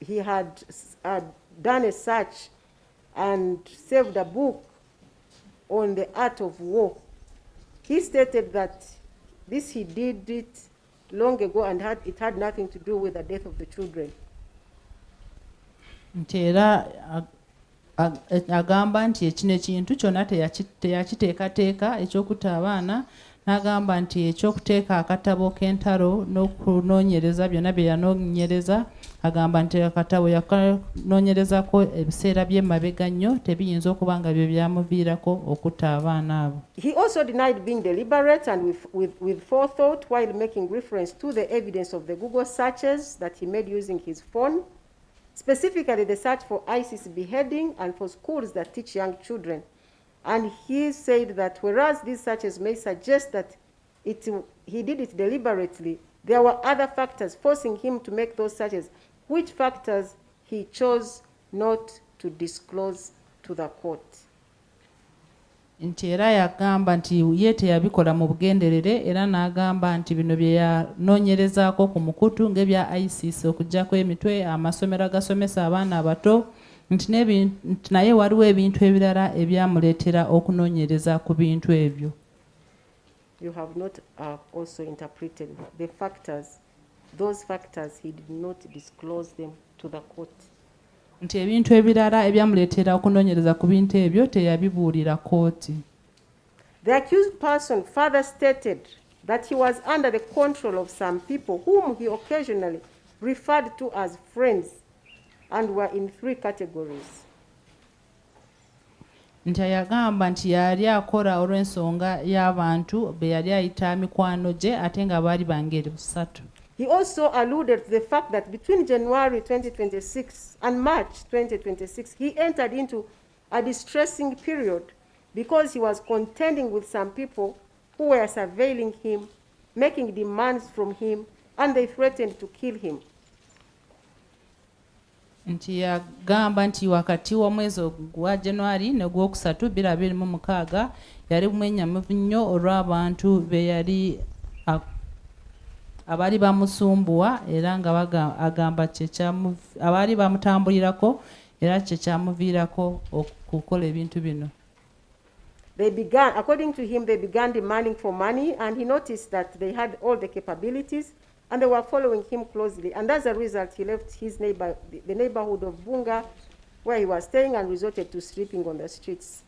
he had done a search and saved a book on the art of war. He stated that he did it long ago and it had nothing to do with the death of the children. Agamba nti ekino ekintu kyonna teyakiteekateeka ekyokutta abaana, n'agamba nti ekyokuteeka akatabo k'entalo n'okunoonyereza byonna bye yanoonyereza, agamba nti akatabo yakanoonyerezako ebiseera by'emabega nnyo tebiyinza okuba nga byo byamuviirako okutta abaana abo. He also denied being deliberate and with forethought while making reference to the evidence of the Google searches that he made using his phone, specifically the search for ISIS beheading and for schools that teach young children. And he said that whereas these searches may suggest that he did it deliberately, there were other factors forcing him to make those searches, which factors he chose not to disclose to the court. Nti era yagamba nti ye teyabikola mu bugenderere, era n'agamba nti bino bye yanoonyerezaako ku mukutu ng'ebya ISIS okuggyako emitwe, amasomero agasomesa abaana abato, nti naye waliwo ebintu ebirala ebyamuleetera okunoonyereza ku bintu ebyo. You have not also interpreted the factors, those factors he did not disclose them to the court. Nti ebintu ebirala ebyamuleetera okunoonyereza ku bintu ebyo teyabibuulira kooti. The accused person further stated that he was under the control of some people whom he occasionally referred to as friends and were in 3 categories. Nti yagamba nti yali akola olw'ensonga y'abantu be yali ayita mikwano gye ate nga baali bangeri busatu. He also alluded to the fact that between January 2026 and March 2026, he entered into a distressing period because he was contending with some people who were surveilling him, making demands from him, and they threatened to kill him. Nti yagamba nti wakati w'omwezi gwa January n'ogwokusatu 2026 yali mwenyamuvu nnyo olw'abantu be yali abali bamusumbuwa era nga agamba abali bamutambulirako era kyekyamuviirako okukola ebintu bino. According to him, they began demanding for money, and he noticed that they had all the capabilities and they were following him closely. And as a result, he left the neighborhood of Bunga, where he was staying, and resorted to sleeping on the streets.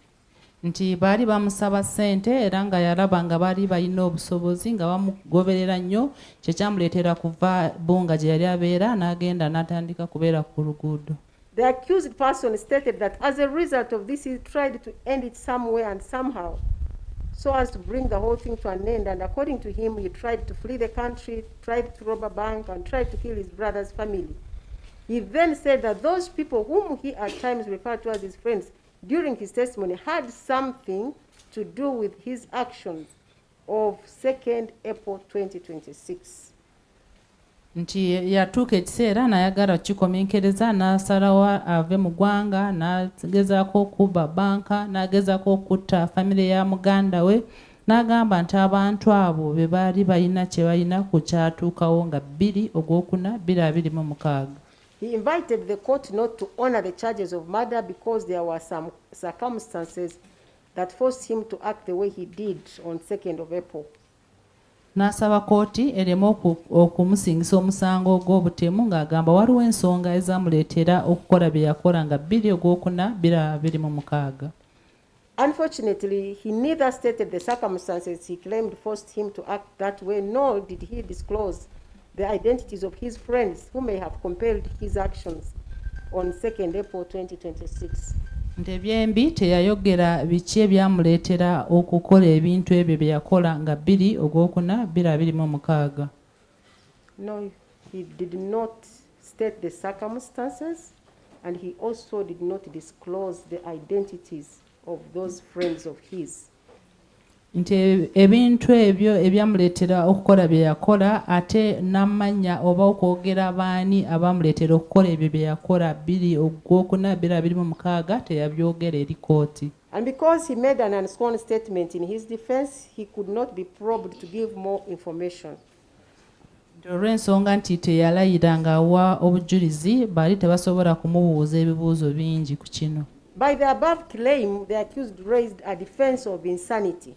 Nti baali bamusaba ssente era nga yalaba nga baali balina obusobozi nga bamugoberera nnyo, kyekyamuleetera kuva Bunga gye yali abeera n'agenda n'atandika kubeera ku luguudo. The accused person stated that as a result of this, he tried to end it somewhere and somehow, so as to bring the whole thing to an end. And according to him, he tried to flee the country, tried to rob a bank, and tried to kill his brother's family. He then said that those people whom he at times referred to as his friends during his testimony had something to do with his actions of 2nd April 2026. Nti yatuuka ekiseera n'ayagala kikomenkereza n'asalawo ave mu ggwanga n'agezaako okubba banka n'agezaako okutta famire ya muganda we n'agamba nti abantu abo be baali balina kye balina ku kyatuukawo nga 2 Ogwokuna 2026. He invited the court not to honor the charges of murder because there were some circumstances that forced him to act the way he did on 2nd of April. N'asaba kooti ereme okumusingisa omusango ogw'obutemu ng'agamba waliwo ensonga ezamuleetera okukola bye yakola nga 2 Ogwokuna 2026. Unfortunately, he neither stated the circumstances he claimed forced him to act that way, nor did he disclose the identities of his friends who may have compelled his actions on 2nd April 2026. Nti ebyembi teyayogera biki ebyamuleetera okukola ebintu ebyo bye yakola nga 2 Ogwokuna 2026. No, he did not state the circumstances, and he also did not disclose the identities of those friends of his. Nti ebintu ebyo ebyamuleetera okukola bye yakola ate n'amanya oba okwogera baani abamuleetera okukola ebyo bye yakola 2 Ogwokuna 2026 teyabyogera eri kooti. And because he made an unsworn statement in his defense, he could not be probed to give more information. olw'ensonga nti teyalayira ng'awa obujulizi baali tebasobola kumubuuza ebibuuzo bingi ku kino. By the above claim, the accused raised a defense of insanity.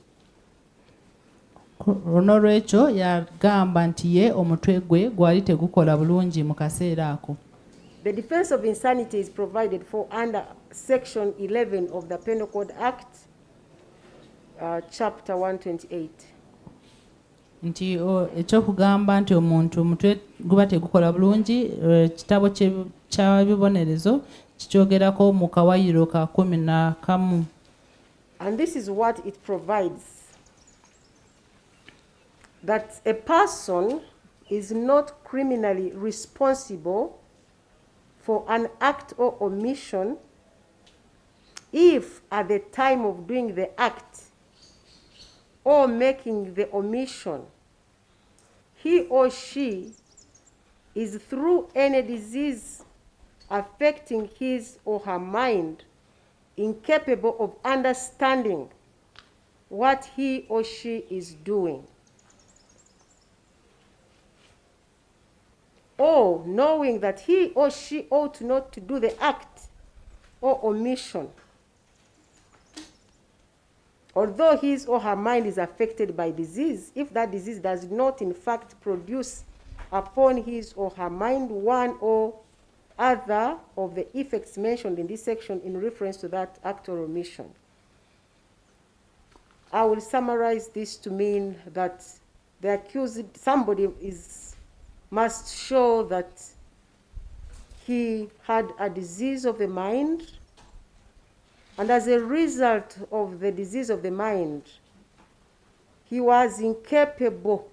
N'olwekyo yagamba nti ye omutwe gwe gwali tegukola bulungi mu kaseera ako. The defense of insanity is provided for under Section 11 of the Penal Code Act, Chapter 128. Nti ekyokugamba nti omuntu omutwe guba tegukola bulungi, kitabo kya bibonerezo kikyogerako mu kawayiro ka 11. And this is what it provides: that a person is not criminally responsible for an act or omission if at the time of doing the act or making the omission, he or she is through any disease affecting his or her mind incapable of understanding what he or she is doing, or knowing that he or she ought not to do the act or omission, although his or her mind is affected by disease, if that disease does not in fact produce upon his or her mind one or other of the effects mentioned in this section in reference to that act or omission. I will summarize this to mean that the accused, somebody must show that he had a disease of the mind, and as a result of the disease of the mind, he was incapable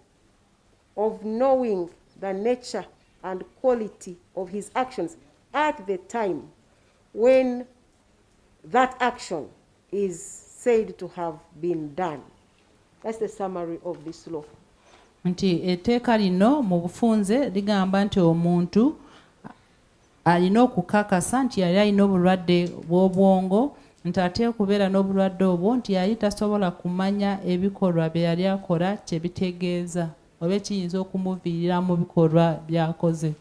of knowing the nature and quality of his actions at the time when that action is said to have been done. That's the summary of this law. Nti etteeka lino mu bufunze ligamba nti omuntu alina okukakasa nti yali alina obulwadde bw'obwongo, nti ate okubeera n'obulwadde obwo nti yali tasobola kumanya ebikolwa bye yali akola kye bitegeeza oba ekiyinza okumuviirira mu bikolwa by'akoze.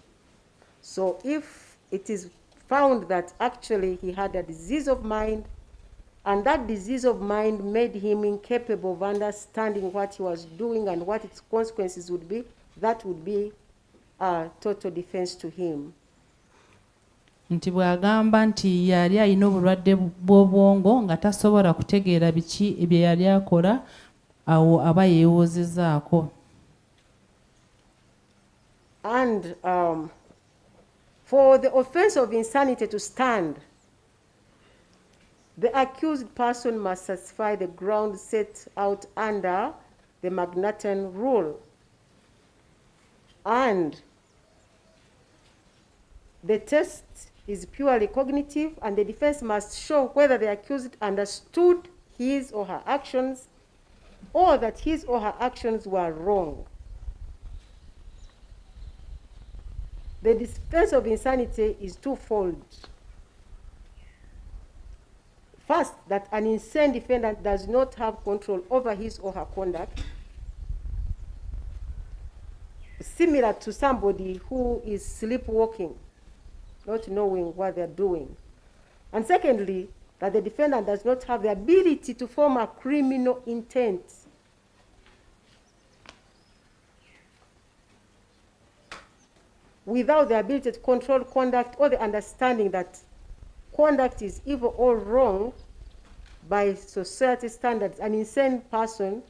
So if it is found that actually he had a disease of mind, and that disease of mind made him incapable of understanding what he was doing and what its consequences would be, that would be a total defense to him. Nti bw'agamba nti yali alina obulwadde bw'obwongo nga tasobola kutegeera biki bye yali akola, awo aba yeewoozezzaako. And for the offense of insanity to stand, the accused person must satisfy the ground set out under the Magnaten rule. And the test is purely cognitive, and the defense must show whether the accused understood his or her actions or that his or her actions were wrong. The defense of insanity is twofold. First, that an insane defendant does not have control over his or her conduct, similar to somebody who is sleepwalking, not knowing what they're doing. And secondly, that the defendant does not have the ability to form a criminal intent. Without the ability to control conduct or the understanding that conduct is evil or wrong by society standards, an insane person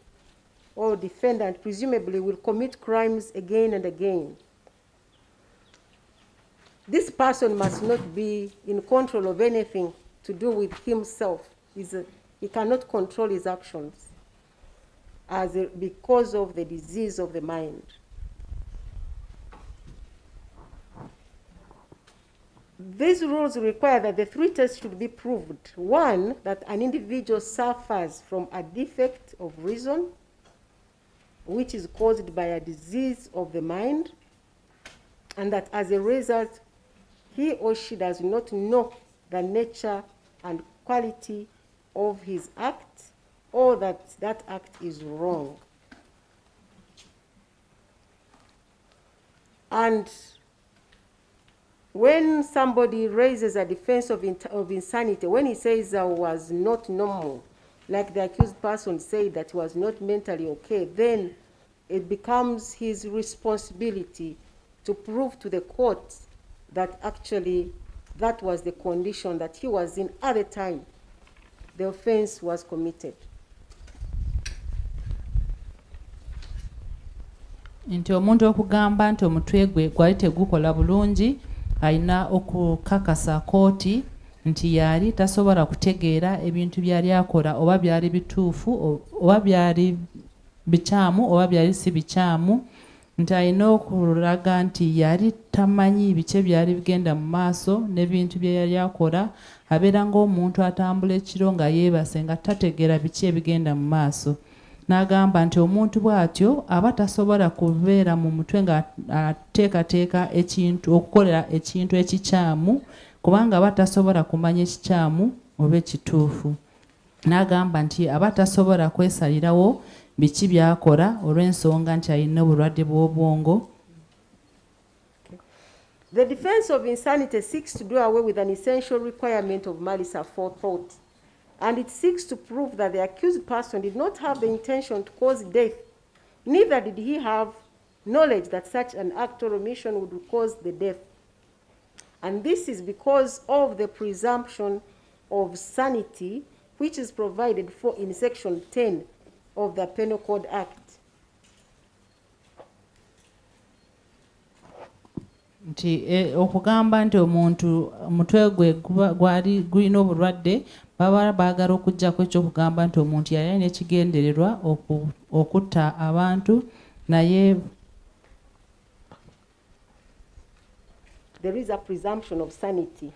or defendant presumably will commit crimes again and again. This person must not be in control of anything to do with himself. He cannot control his actions because of the disease of the mind. These rules require that the three tests should be proved. One, that an individual suffers from a defect of reason, which is caused by a disease of the mind, and that as a result, he or she does not know the nature and quality of his act, or that that act is wrong. And when somebody raises a defense of insanity, when he says I was not normal, like the accused person said that he was not mentally okay, then it becomes his responsibility to prove to the court that actually that was the condition that he was in at the time the offense was committed. Nti omuntu okugamba nti omutwe gwe gwali tegukola bulungi alina okukakasa kooti nti yali tasobola kutegeera ebintu byali akola oba byali bituufu oba byali bikyamu oba byali si bikyamu, nti alina okulaga nti yali tamanyi biki byali bigenda mu maaso n'ebintu bye yali akola, abeera ng'omuntu atambula ekiro nga yeebase nga tategeera biki ebigenda mu maaso. N'agamba nti omuntu bw'atyo aba tasobola kubeera mu mutwe nga ateekateeka ekintu okukolera ekintu ekikyamu kubanga aba tasobola kumanya ekikyamu oba ekituufu. N'agamba nti aba tasobola kwesalirawo biki byakola olw'ensonga nti alina obulwadde bw'obwongo. The defense of insanity seeks to do away with an essential requirement of malice aforethought, and it seeks to prove that the accused person did not have the intention to cause death, neither did he have knowledge that such an act or omission would cause the death. And this is because of the presumption of sanity, which is provided for in Section 10 of the Penal Code Act. Nti okugamba nti omuntu omutwe gwe gwali gulina obulwadde baba baagala okuggyako ekyokugamba nti omuntu yali alina ekigendererwa okutta abantu naye there is a presumption of sanity.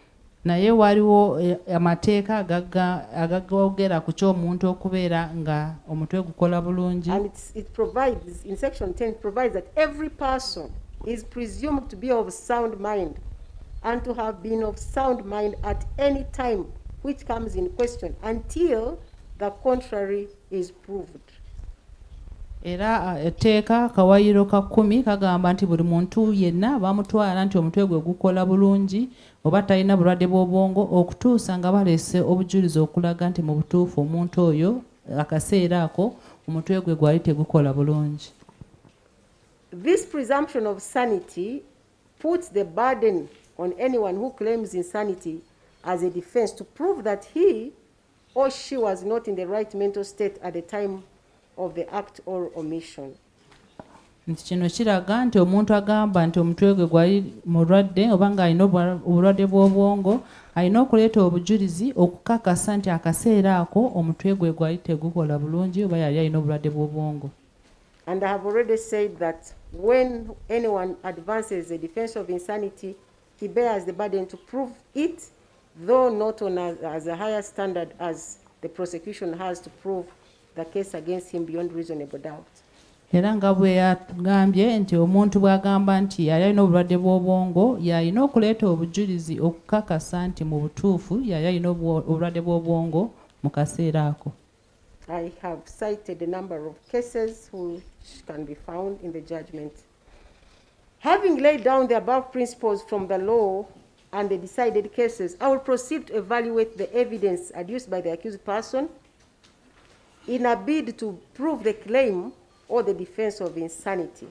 Naye waliwo amateeka agagogera ku ky'omuntu okubeera nga omutwe gukola bulungi. And it provides, in Section 10, it provides that every person is presumed to be of sound mind and to have been of sound mind at any time which comes in question until the contrary is proved. Era etteeka kawayiro ka 10 kagamba nti buli muntu yenna bamutwala nti omutwe gwe gukola bulungi oba talina bulwadde bw'obwongo okutuusa nga baleese obujulizi okulaga nti mu butuufu omuntu oyo akaseera ako omutwe gwe gwali tegukola bulungi. This presumption of sanity puts the burden on anyone who claims insanity as a defense to prove that he or she was not in the right mental state at the time of the act or omission. Nti kino kiraga nti omuntu agamba nti omutwe gwe gwali mulwadde oba nga alina obulwadde bw'obwongo alina okuleeta obujulizi okukakasa nti akaseera ako omutwe gwe gwali tegukola bulungi oba yali alina obulwadde bw'obwongo. And I have already said that when anyone advances a defense of insanity, he bears the burden to prove it, though not on as a higher standard as the prosecution has to prove the case against him beyond reasonable doubt. Era nga bwe yagambye nti omuntu bw'agamba nti yali alina obulwadde bw'obwongo yalina okuleeta obujulizi okukakasa nti mu butuufu yali alina obulwadde bw'obwongo mu kaseera ako. I have cited a number of cases which can be found in the judgment. Having laid down the above principles from the law and the decided cases, I will proceed to evaluate the evidence adduced by the accused person in a bid to prove the claim or the defense of insanity.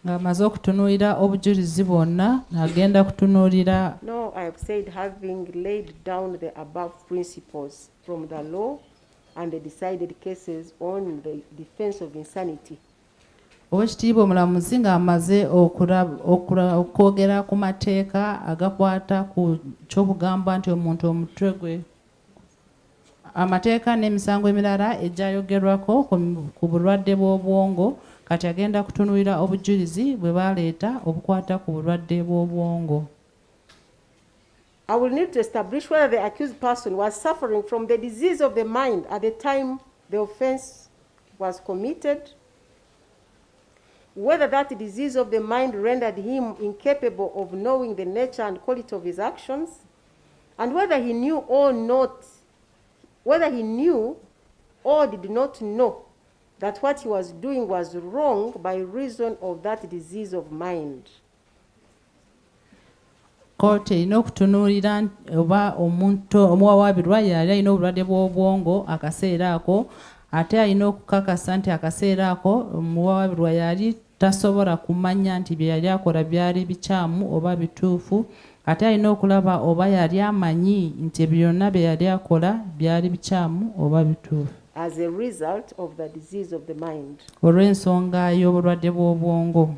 Ng'amaze okutunuulira obujulizi bwonna agenda kutunuulira. No, I have said having laid down the above principles from the law and the decided cases on the defense of insanity. Owekitiibwa omulamuzi ng'amaze okwogera ku mateeka agakwata ku ky'okugamba nti omuntu omutwe gwe amateeka n'emisango emirala egyayogerwako ku bulwadde bw'obwongo kati agenda kutunuulira obujulizi bwe baleeta obukwata ku bulwadde bw'obwongo. I will need to establish whether the accused person was suffering from the disease of the mind at the time the offense was committed, whether that disease of the mind rendered him incapable of knowing the nature and quality of his actions, and whether he knew or did not know that what he was doing was wrong by reason of that disease of mind. Kooti erina okutunuulira oba omuntu omuwawaabirwa yali alina obulwadde bw'obwongo akaseera ako, ate alina okukakasa nti akaseera ako omuwawaabirwa yali tasobola kumanya nti bye yali akola byali bikyamu oba bituufu, ate alina okulaba oba yali amanyi nti byonna bye yali akola byali bikyamu oba bituufu. As a result of the disease of the mind. Olw'ensonga y'obulwadde bw'obwongo.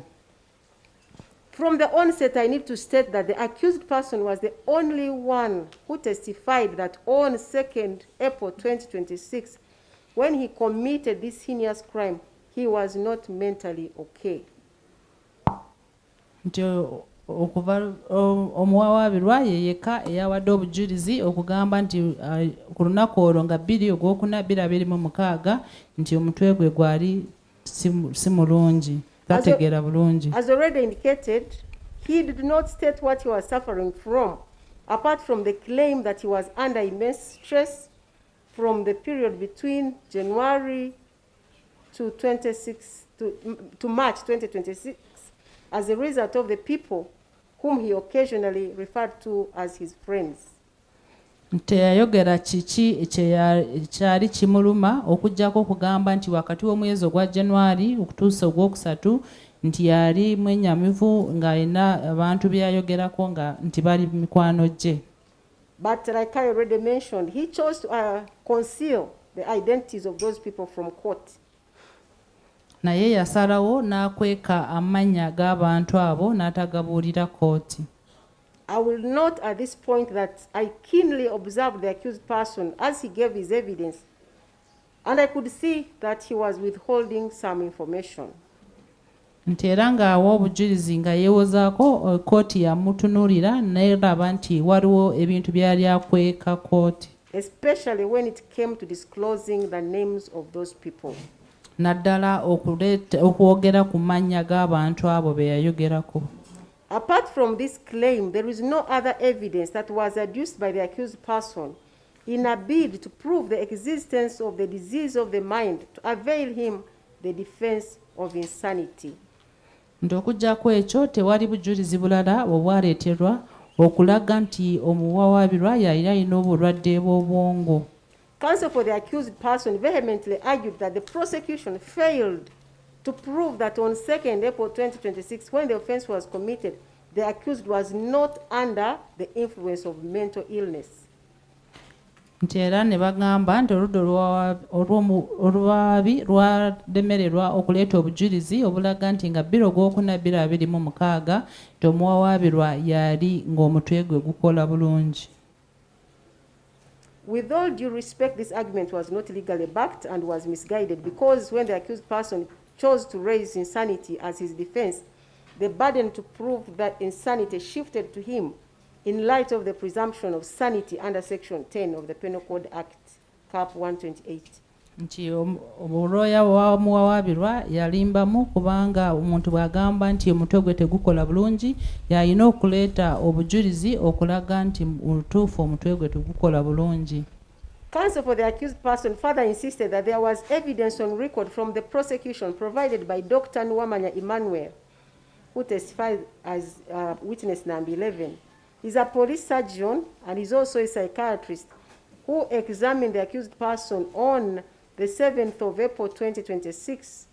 From the onset, I need to state that the accused person was the only one who testified that on 2nd April 2026, when he committed this heinous crime, he was not mentally okay. Nti okuva omuwawaabirwa ye yekka eyawadde obujulizi okugamba nti ku lunaku olwo nga 2 Ogwokuna 2026 nti omutwe gwe gwali si mulungi, tategeera bulungi. As already indicated, he did not state what he was suffering from, apart from the claim that he was under immense stress from the period between January to March 2026 as a result of the people whom he occasionally referred to as his friends. Teyayogera kiki ekyali kimuluma okuggyako okugamba nti wakati w'omwezi ogwa January okutuusa ogwokusatu nti yali mwenyamivu ng'alina abantu byayogerako nga nti bali mikwano gye. But like I already mentioned, he chose to conceal the identities of those people from court. Naye yasalawo n'akweka amannya g'abantu abo n'atagabuulira kooti. I will note at this point that I keenly observed the accused person as he gave his evidence, and I could see that he was withholding some information. Nti era ng'awa obujulizi nga yeewozaako kooti yamutunuulira n'eraba nti waliwo ebintu byali akweka kooti. Especially when it came to disclosing the names of those people. Naddala okwogera ku mannya g'abantu abo be yayogerako. Apart from this claim, there is no other evidence that was adduced by the accused person in a bid to prove the existence of the disease of the mind to avail him the defense of insanity. Nti okuggyako ekyo tewali bujulizi bulala obwaleeterwa okulaga nti omuwawaabirwa yali alina obulwadde bw'obwongo. Counsel for the accused person vehemently argued that the prosecution failed to prove that on 2nd April 2026, when the offense was committed, the accused was not under the influence of mental illness. Nti era ne bagamba nti oludda olwabi lwademererwa okuleeta obujulizi obulaga nti nga 2 Ogwokuna 2026 nti omuwawaabirwa yali ng'omutwe gwe gukola bulungi. With all due respect, this argument was not legally backed and was misguided because when the accused person chose to raise insanity as his defense, the burden to prove that insanity shifted to him in light of the presumption of sanity under Section 10 of the Penal Code Act, Cap 128. Nti olwoya wa muwawaabirwa yalimbamu kubanga omuntu bw'agamba nti omutwe gwe tegukola bulungi yalina okuleeta obujulizi okulaga nti otuufu omutwe gwe tegukola bulungi. Counsel for the accused person further insisted that there was evidence on record from the prosecution provided by Dr. Nwamanya Emmanuel, who testified as witness number 11. He's a police surgeon and he's also a psychiatrist who examined the accused person on the 7th of April 2026,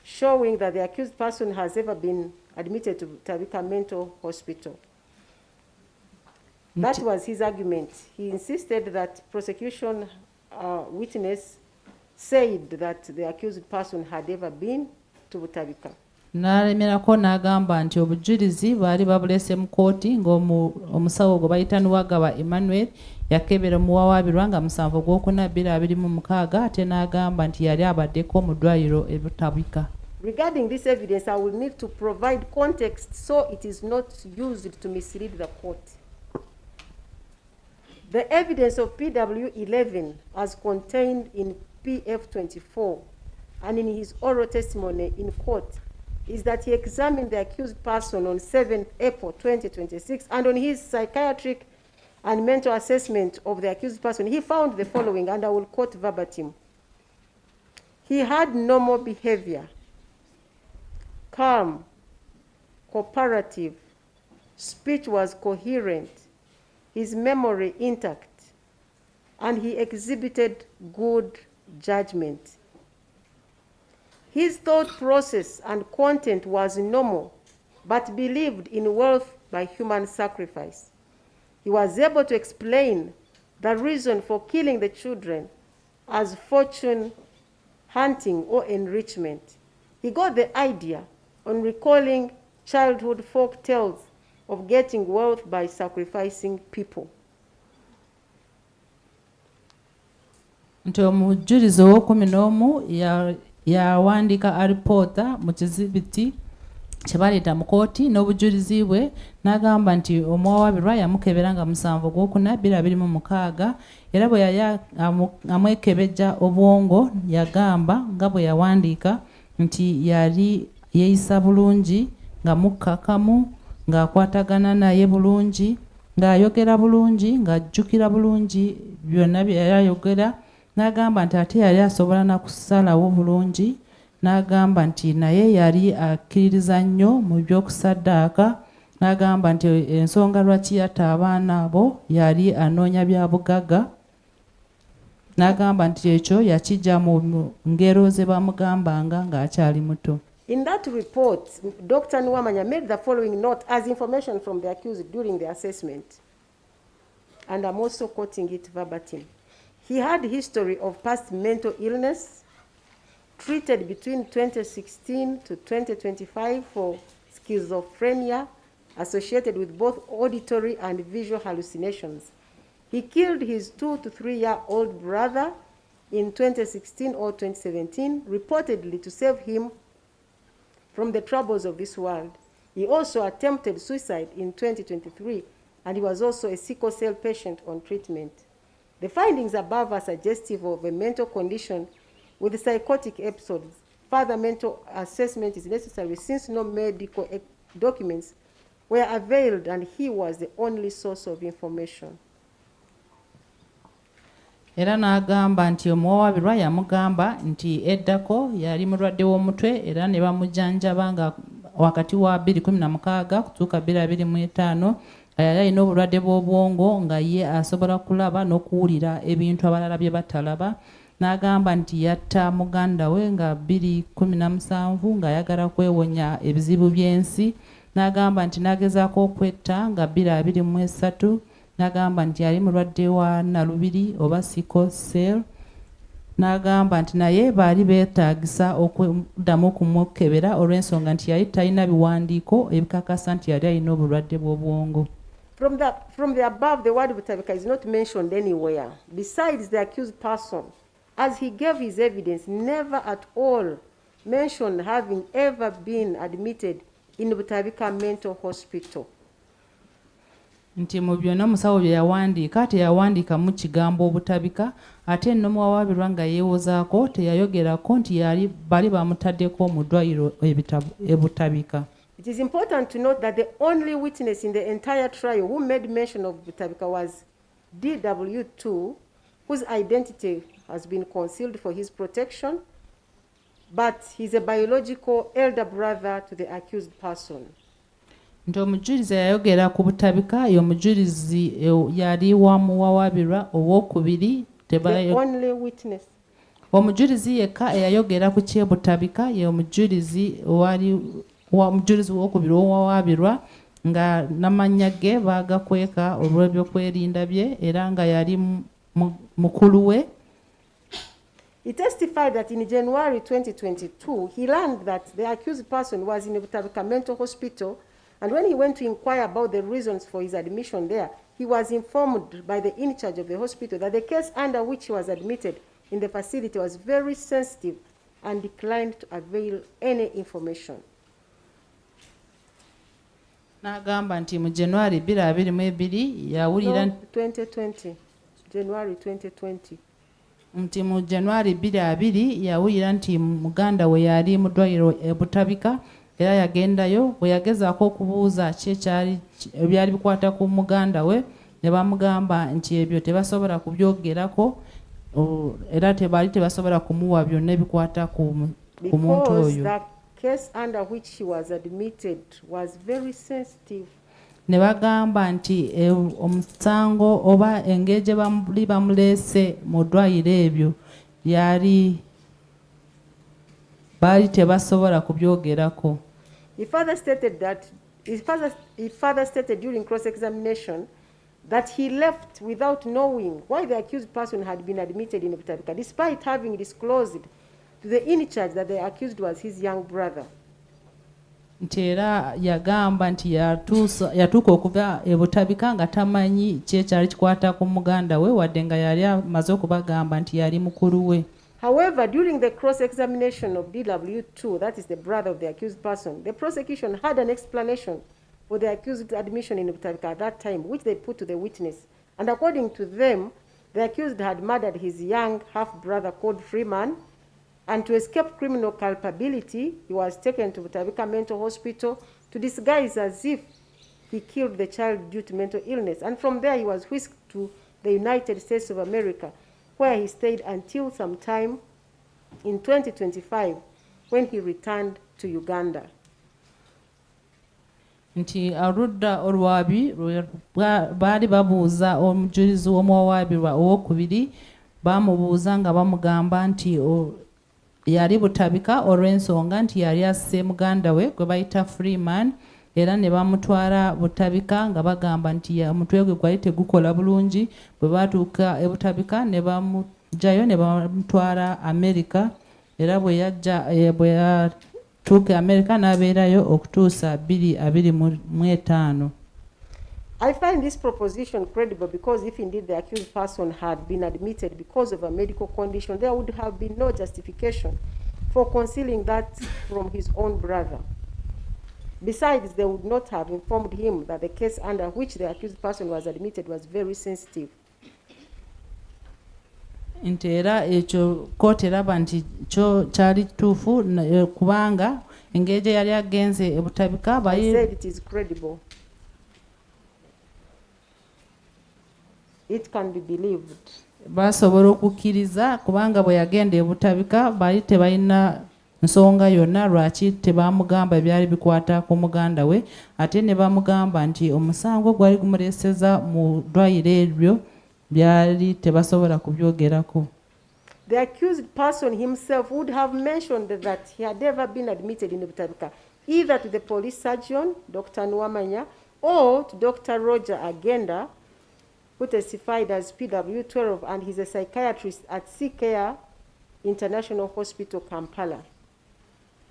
showing that the accused person has ever been admitted to Tabika Mental Hospital. That was his argument. He insisted that prosecution witness said that the accused person had ever been to Tabika. N'alemerako n'agamba nti obujulizi baali babulese mu kooti ng'omusawo gwe bayita Ggaba Emmanuel yakebera omuwawaabirwa nga 7 Ogwokuna 2026 ate n'agamba nti yali abaddeko mu ddwaliro e Tabika. Regarding this evidence, I will need to provide context so it is not used to mislead the court. The evidence of PW11 as contained in PF24 and in his oral testimony in court is that he examined the accused person on 7th April 2026 and on his psychiatric and mental assessment of the accused person, he found the following, and I will quote verbatim. He had normal behavior, calm, cooperative, speech was coherent, his memory intact, and he exhibited good judgment. His thought process and content was normal, but believed in wealth by human sacrifice. He was able to explain the reason for killing the children as fortune hunting or enrichment. He got the idea on recalling childhood folk tales of getting wealth by sacrificing people. Nti omujulizi ow'okumi n'omu yawandiika alipoota mu kizibiti kye baleeta mu kooti n'obujulizi bwe n'agamba nti omuwawaabirwa yamukebera nga 7/4/2026 era bwe yali amwekebejja obwongo yagamba nga bwe yawandiika nti yali yeeyisa bulungi nga mukkakamu ng'akwatagana naye bulungi ng'ayogera bulungi ng'ajjukira bulungi byonna bye yali ayogera n'agamba nti ate yali asobola na kusalawo bulungi n'agamba nti naye yali akkiririza nnyo mu by'okusaddaaka n'agamba nti ensonga lwaki yatta abaana abo yali anoonya bya bugagga n'agamba nti ekyo yakijja mu ngero ze bamugambanga ng'akyali muto. In that report, Dr. Nwamanya made the following note as information from the accused during the assessment. And I'm also quoting it verbatim. He had a history of past mental illness, treated between 2016 to 2025 for schizophrenia associated with both auditory and visual hallucinations. He killed his 2 to 3-year-old brother in 2016 or 2017, reportedly to save him from the troubles of this world. He also attempted suicide in 2023, and he was also a sickle cell patient on treatment. The findings above are suggestive of a mental condition with psychotic episodes. Further mental assessment is necessary since no medical documents were availed and he was the only source of information. Era n'agamba nti omuwawaabirwa yamugamba nti eddako yali mulwadde w'omutwe era ne bamujjanjaba nga wakati wa 2016 kutuuka 2025 yali alina obulwadde bw'obwongo nga ye asobola kulaba n'okuwulira ebintu abalala bye batalaba. N'agamba nti yatta muganda we nga 2017 ng'ayagala kwewonya ebizibu by'ensi. N'agamba nti n'agezaako okwetta nga 2023. N'agamba nti yali mulwadde wa nalubiri oba sickle cell. N'agamba nti naye baali beetaagisa okuddamu okumukebera olw'ensonga nti yali talina biwandiiko ebikakasa nti yali alina obulwadde bw'obwongo. From the above, the word Butabika is not mentioned anywhere. Besides the accused person, as he gave his evidence, never at all mentioned having ever been admitted in Butabika Mental Hospital. Nti mu byonna omusawo bye yawandiika teyawandiika mu kigambo obutabika ate nno muwawaabirwa nga yeewozaako teyayogerako nti bali bamutaddeko mu ddwaliro ebutabika. It is important to note that the only witness in the entire trial who made mention of Butabika was DW2, whose identity has been concealed for his protection, but he's a biological elder brother to the accused person. Nti omujulizi yayogera ku butabika ye omujulizi yali wa muwawaabirwa ow'okubiri. The only witness. Omujulizi yekka eyayogera ku kyebutabika ye omujulizi w'okubiri w'owawaabirwa nga n'amannya ge baagakweka olw'ebyokwerinda bye era nga yali mukulu we. He testified that in January 2022 he learned that the accused person was in a Butabika Mental Hospital, and when he went to inquire about the reasons for his admission there, he was informed by the in charge of the hospital that the case under which he was admitted in the facility was very sensitive and declined to avail any information. N'agamba nti mu January 2022 yawulira 2020 January 2020 nti mu January 2022 yawulira nti muganda we yali mu ddwaliro ebutabika era yagendayo bwe yagezaako okubuuza ebyali bikwata ku muganda we ne bamugamba nti ebyo tebasobola kubyogerako era tebaali tebasobola kumuwa byonna ebikwata ku muntu because oyo. the case under which she was admitted was very sensitive. Ne bagamba nti omusango oba engeri gye bali bamuleese mu ddwaliro ebyo baali tebasobola kubyogerako. He further stated during cross-examination that he left without knowing why the accused person had been admitted in Butabika, despite having disclosed to the in-charge that the accused was his young brother. Nti era yagamba nti yatuuka okuva e Butabika nga tamanyi kyekyali kikwata ku muganda we wadde nga yali amaze okubagamba nti yali mukulu we. However, during the cross-examination of DW2, that is the brother of the accused person, the prosecution had an explanation for the accused admission in Butabika at that time, which they put to the witness. And according to them, the accused had murdered his young half-brother called Freeman, and to escape criminal culpability, he was taken to Butabika Mental Hospital to disguise as if he killed the child due to mental illness. And from there, he was whisked to the United States of America, where he stayed until sometime in 2025, when he returned to Uganda. Nti arudda olwabi baali babuuza omujulizi w'omuwawaabirwa owokubiri bamubuuza nga bamugamba nti yali Butabika olw'ensonga nti yali asse muganda we gwe bayita Freeman era ne bamutwala Butabika nga bagamba nti omutwe gwe gwali tegukola bulungi. Bwe baatuuka e Butabika ne bamugjayo ne bamutwala America era bwe yatuuka America n'abeerayo okutuusa 2025. I find this proposition credible because if indeed the accused person had been admitted because of a medical condition, there would have been no justification for concealing that from his own brother. Besides, they would not have informed him that the case under which the accused person was admitted was very sensitive. Nti era ekyo kkooti eraba nti kyo kyali kituufu kubanga engeri gye yali agenze e Butabika I said it is credible. It can be believed. Basobola okukkiriza kubanga bwe yagenda e Butabika baali tebalina nsonga yonna lwaki tebamugamba ebyali bikwata ku muganda we ate ne bamugamba nti omusango gwali gumuleeseza mu ddwaliro eryo byali tebasobola kubyogerako. The accused person himself would have mentioned that he had ever been admitted in Butabika, either to the police surgeon, Dr. Nwamanya, or to Dr. Roger Agenda, who testified as PW12 and he's a psychiatrist at CCare International Hospital, Kampala.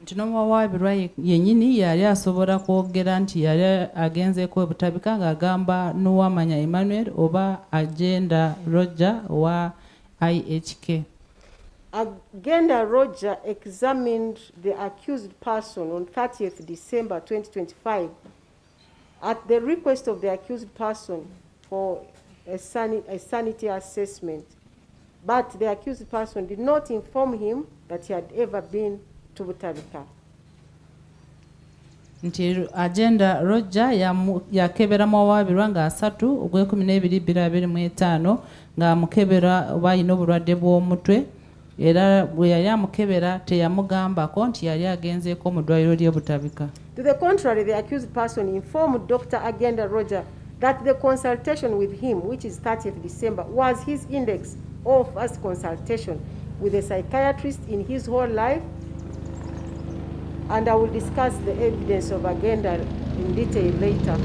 Nti n'omuwawaabirwa yennyini yali asobola kwogera nti yali agenzeeko e Butabika ng'agamba Nuwamanya Emmanuel oba Agenda Roger wa IHK. Agenda Roger examined the accused person on 30th December 2025 at the request of the accused person for a sanity assessment, but the accused person did not inform him that he had ever been to Butabika. Nti Agenda Roger yakebera muwawaabirwa nga 3/12/2025 ng'amukebera oba alina obulwadde bw'omutwe era bwe yali amukebera teyamugambako nti yali agenzeeko mu ddwaliro ly'e Butabika. To the contrary, the accused person informed Dr. Agenda Roger that the consultation with him, which is 30th December, was his index of first consultation with a psychiatrist in his whole life. And I will discuss the evidence of Agenda in detail later.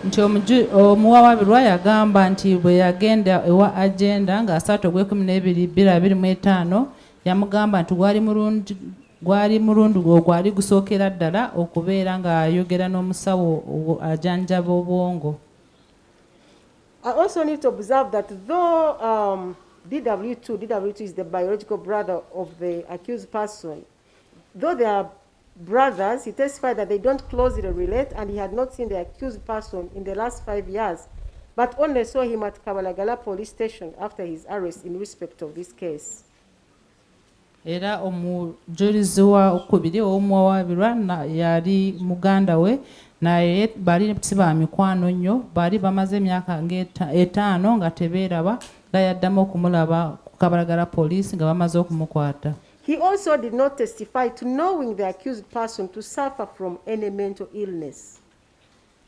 Nti omuwawaabirwa yagamba nti bwe yagenda ewa Agenda nga 3/12/2025 yamugamba nti gwali mulundu gwali gusookera ddala okubeera ng'ayogera n'omusawo ajanjaba obwongo. I also need to observe that though DW2 is the biological brother of the accused person, though they are brothers, he testified that they don't closely relate and he had not seen the accused person in the last 5 years, but only saw him at Kabalagala police station after his arrest in respect of this case. era omujulizi wa okubiri ow'omuwawaabirwa yali muganda we naye bali si ba mikwano nnyo, bali bamaze emyaka etaano nga tebeeraba, nga yaddamu okumulaba ku kabalagala poliisi nga bamaze okumukwata. He also did not testify to knowing the accused person to suffer from any mental illness.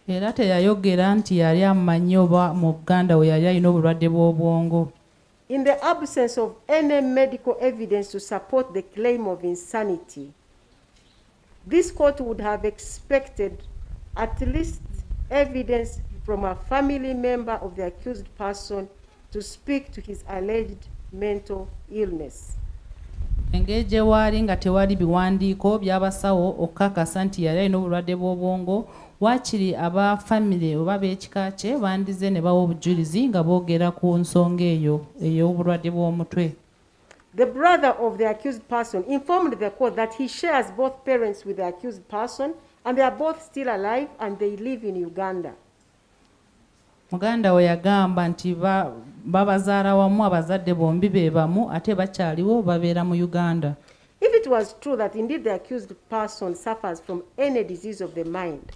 Era teyayogera nti yali amanyi oba muganda we yali alina obulwadde bw'obwongo. In the absence of any medical evidence to support the claim of insanity, this court would have expected at least evidence from a family member of the accused person to speak to his alleged mental illness. Engeri gye waali nga tewali biwandiiko by'abasawo okukakasa nti yali alina obulwadde bw'obwongo, waakiri aba famire oba b'ekika kye bandize ne bawa obujulizi nga boogera ku nsonga eyo ey'obulwadde bw'omutwe. The brother of the accused person informed the court that he shares both parents with the accused person and they are both still alive and they live in Uganda. Muganda we yagamba nti babazaala wamu, abazadde bombi be bamu ate bakyaliwo, babeera mu Uganda. If it was true that indeed the accused person suffers from any disease of the mind,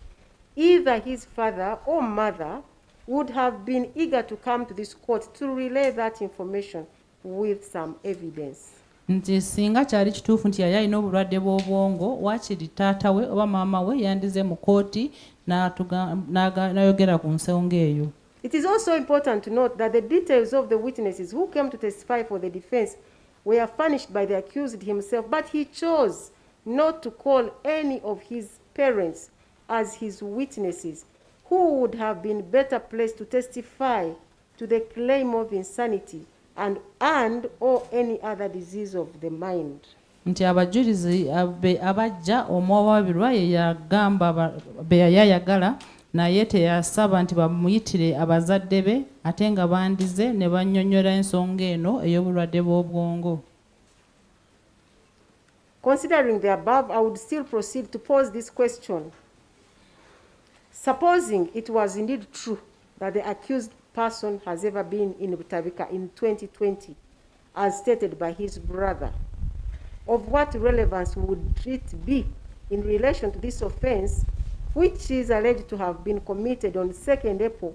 either his father or mother would have been eager to come to this court to relay that information with some evidence. Nti singa kyali kituufu nti yali alina obulwadde bw'obwongo, waakiri taata we oba maama we yandize mu kooti n'ayogera ku nsonga eyo. It is also important to note that the details of the witnesses who came to testify for the defense were furnished by the accused himself, but he chose not to call any of his parents as his witnesses, who would have been better placed to testify to the claim of insanity and or any other disease of the mind. Nti abajulizi abajja omuwawaabirwa ye yagamba be yayagala naye teyasaba nti bamuyitire abazadde be ate nga bandize ne bannyonnyola ensonga eno ey'obulwadde bw'obwongo. Considering the above, I would still proceed to pose this question. Supposing it was indeed true that the accused person has ever been in Butabika in 2020, as stated by his brother, of what relevance would it be in relation to this offense, which is alleged to have been committed on 2nd April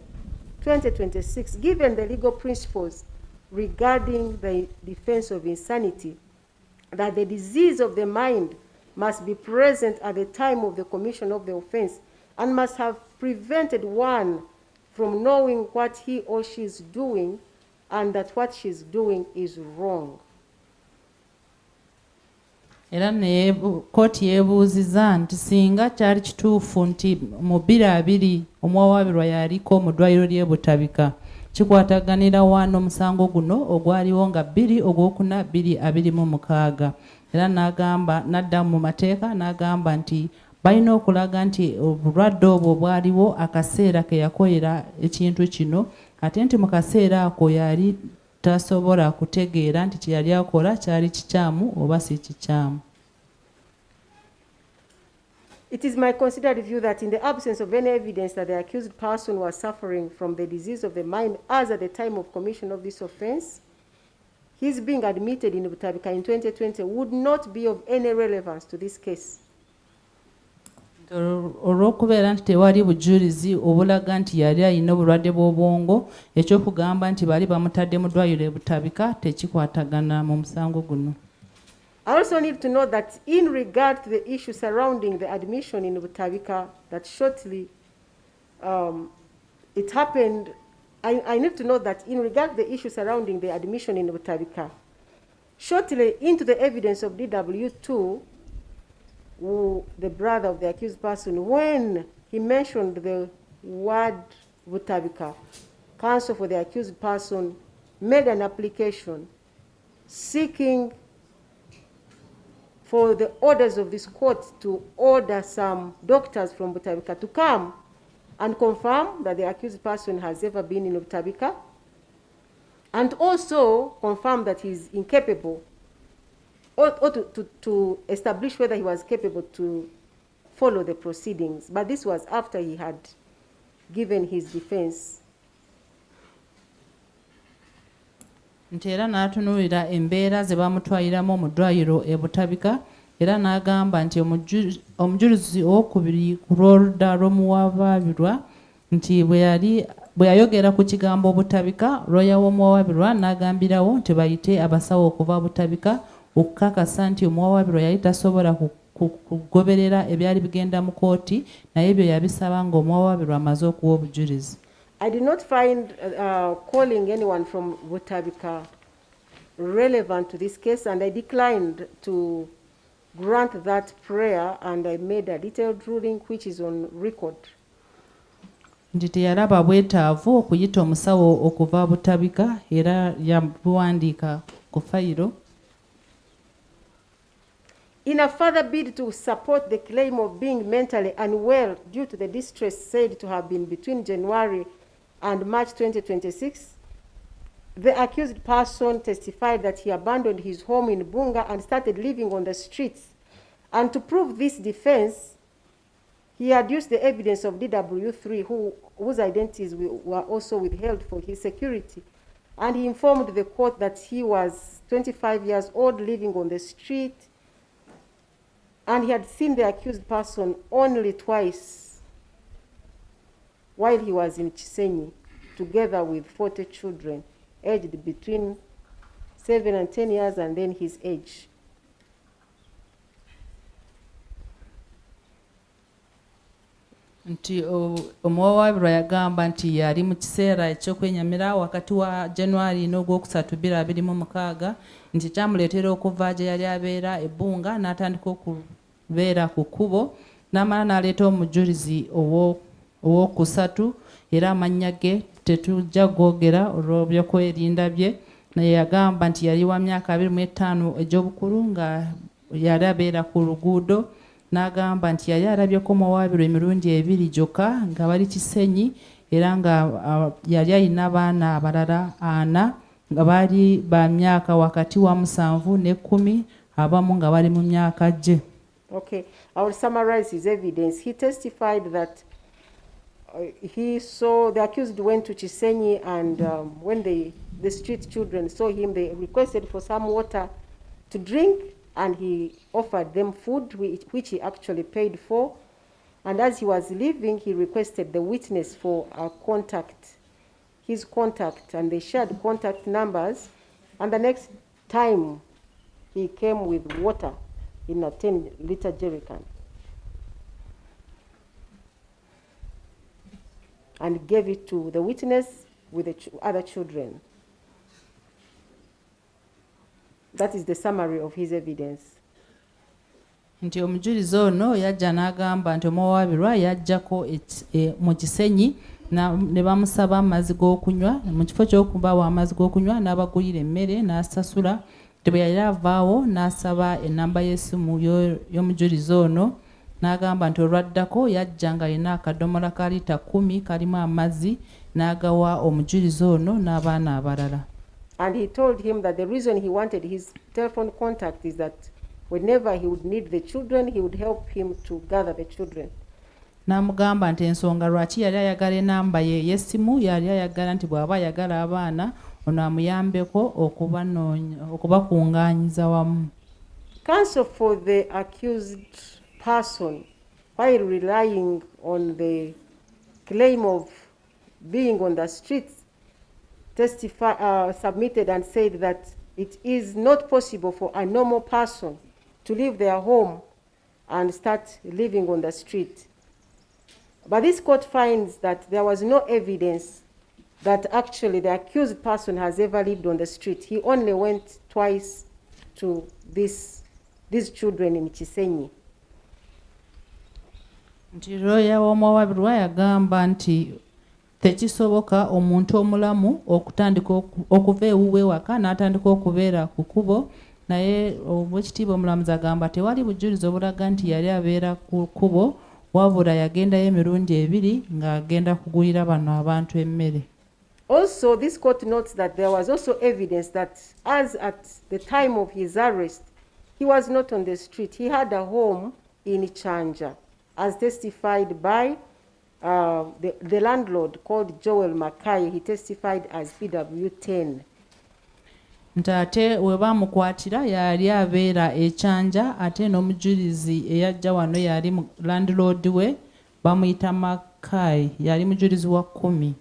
2026, given the legal principles regarding the defense of insanity, that the disease of the mind must be present at the time of the commission of the offense and must have prevented one from knowing what he or she is doing and that what she is doing is wrong. Era ne kooti yeebuuziza nti singa kyali kituufu nti mu 2020 omuwawaabirwa yaliko mu ddwaliro ly'e Butabika, kikwataganira wano omusango guno ogwaliwo nga 2/4/2026. Era n'agamba n'adda mu mateeka n'agamba nti balina okulaga nti obulwadde obwo bwaliwo akaseera ke yakolera ekintu kino, ate nti mu kaseera ako yali tasobola kutegeera nti kyeyali akola kyali kikyamu oba si kikyamu. It is my considered view that in the absence of any evidence that the accused person was suffering from the disease of the mind as at the time of commission of this offense, his being admitted in Butabika in 2020 would not be of any relevance to this case. Olw'okubeera nti tewali bujulizi obulaga nti yali alina obulwadde bw'obwongo, ekyokugamba nti bali bamutadde mu ddwaliro e Butabika tekikwatagana mu musango guno. I also need to note that in regard to the issue surrounding the admission in Butabika, that shortly it happened, I need to note that in regard to the issue surrounding the admission in Butabika, shortly into the evidence of DW2, the brother of the accused person, when he mentioned the word Butabika, counsel for the accused person made an application seeking for the orders of this court to order some doctors from Butabika to come and confirm that the accused person has ever been in Butabika, and also confirm that he is incapable, or to establish whether he was capable to follow the proceedings. But this was after he had given his defense. nti era n'atunuulira embeera ze bamutwaliramu mu ddwaliro e Butabika era n'agamba nti omujulizi owokubiri ku lw'oludda lw'omuwawaabirwa nti bwe yayogera ku kigambo Butabika, looya w'omuwawaabirwa n'agambirawo nti bayite abasawo okuva Butabika okukakasa nti omuwawaabirwa yali tasobola kugoberera ebyali bigenda mu kooti naye ebyo yabisaba ng'omuwawaabirwa amaze okuwa obujulizi. I did not find calling anyone from Butabika relevant to this case, and I declined to grant that prayer, and I made a detailed ruling which is on record. Nti teyalaba bwetaavu okuyita omusawo okuva Butabika era yabuwandiika ku fayiro. In a further bid to support the claim of being mentally unwell due to the distress said to have been between January and March 2026, the accused person testified that he abandoned his home in Bunga and started living on the streets. And to prove this defense, he adduced the evidence of DW3, whose identities were also withheld for his security. And he informed the court that he was 25 years old, living on the street, and he had seen the accused person only twice while he was in Chisenyi, together with 40 children, aged between 7 and 10 years, and then his age. Nti omuwawaabirwa yagamba nti yali mu kiseera eky'okwenyamira wakati wa January n'ogwokusatu 2026 nti kyamuleetera okuva gye yali abeera e Bunga n'atandika okubeera ku kkubo n'amala n'aleeta omujulizi owokusatu era amannya ge tetujja gwogera olw'ebyokwerinda bye naye yagamba nti yali wa myaka 25 egy'obukulu nga yali abeera ku luguudo n'agamba nti yali alabyeko omuwawaabirwa emirundi 2 gyokka nga bali Kisenyi era nga yali alina abaana abalala 4 nga baali ba myaka wakati wa 7 ne 10 abamu nga bali mu myaka gye. Okay, I will summarize his evidence. He testified that he saw the accused went to Chisenyi, and when the street children saw him, they requested for some water to drink, and he offered them food, which he actually paid for. And as he was leaving, he requested the witness for his contact, and they shared contact numbers. And the next time, he came with water in a 10-liter jerrycan and gave it to the witness with the other children. That is the summary of his evidence. Nti omujulizi ono yajja n'agamba nti omuwawaabirwa yajjako mu Kisenyi ne bamusaba amazzi g'okunywa mu kifo ky'okubawa amazzi g'okunywa n'abagulira emmere n'asasula. Bwe yali avaawo n'asaba ennamba y'essimu y'omujulizi ono n'agamba nti olwaddako yajja nga alina akadomola ka lita 10 kalimu amazzi n'agawa omujulizi ono n'abaana abalala. And he told him that the reason he wanted his telephone contact is that whenever he would need the children, he would help him to gather the children. N'amugamba nti ensonga lwaki yali ayagala enamba ye y'essimu yali ayagala nti bw'aba ayagala abaana ono amuyambeko okubakungaanyiza wamu. Counsel for the accused person, while relying on the claim of being on the streets, submitted and said that it is not possible for a normal person to leave their home and start living on the street. But this court finds that there was no evidence that actually the accused person has ever lived on the street. He only went twice to these children in Chisenyi. Nti looya w'omuwawaabirwa yagamba nti tekisoboka omuntu omulamu okutandika okuva ewuwe waka n'atandika okubeera ku kkubo, naye Oweekitiibwa Omulamuzi agamba tewali bujulizi obulaga nti yali abeera ku kkubo wabula yagendayo emirundi 2 ng'agenda kugulira bano abantu emmere. Also, this court notes that there was also evidence that as at the time of his arrest, he was not on the street. He had a home in Chanja, as testified by the landlord called Joel Mackay. He testified as PW10. nti ate we baamukwatira yali abeera ekyanja ate n'omujulizi eyajja wano yali landlord we bamuyita Makai yali mujulizi wa 10.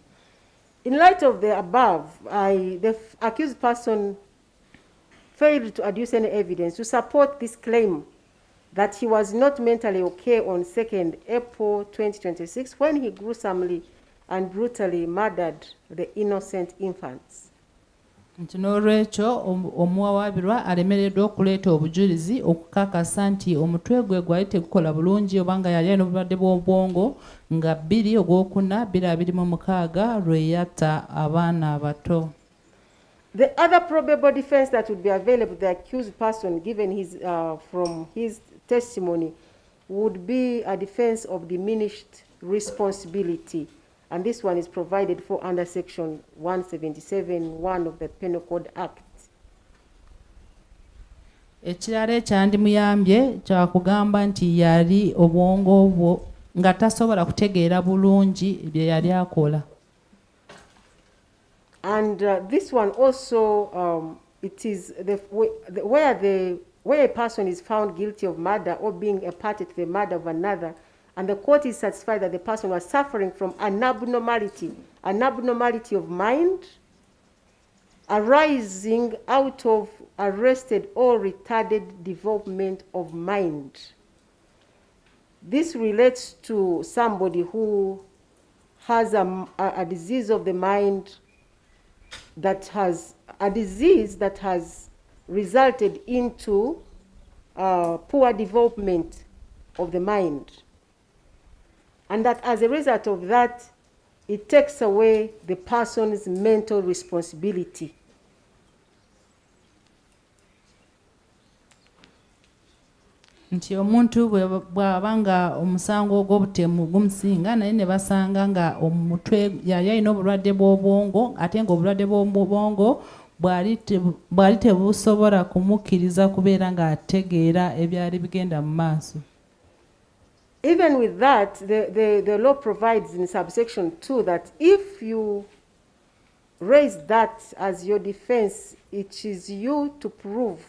In light of the above, the accused person failed to adduce any evidence to support this claim that he was not mentally okay on 2nd April 2026 when he gruesomely and brutally murdered the innocent infants. Nti n'olwekyo omuwawaabirwa alemereddwa okuleeta obujulizi okukakasa nti omutwe gwe gwali tegukola bulungi oba nga yali alina obulwadde bw'obwongo nga 2 Ogwokuna 2026 lwe yatta abaana abato. The other probable defense that would be available to the accused person given his, from his testimony would be a defense of diminished responsibility. And this one is provided for under section 177(1) of the Penal Code Act. Ekirala ekyandimuyambye kyakugamba nti yali obwongo bwo nga tasobola kutegeera bulungi bye yali akola. And this one also, it is where a person is found guilty of murder or being a party to the murder of another, and the court is satisfied that the person was suffering from an abnormality of mind arising out of arrested or retarded development of mind. This relates to somebody who has a disease of the mind that has resulted into poor development of the mind. And that as a result of that, it takes away the person's mental responsibility. Nti omuntu bw'aba nga omusango ogw'obutemu gumusinga naye ne basanga nga omutwe yali alina obulwadde bw'obwongo ate ng'obulwadde bw'obwongo bwali tebusobola kumukkiriza kubeera ng'ategeera ebyali bigenda mu maaso. Even with that, the law provides in subsection 2 that if you raise that as your defense, it is you to prove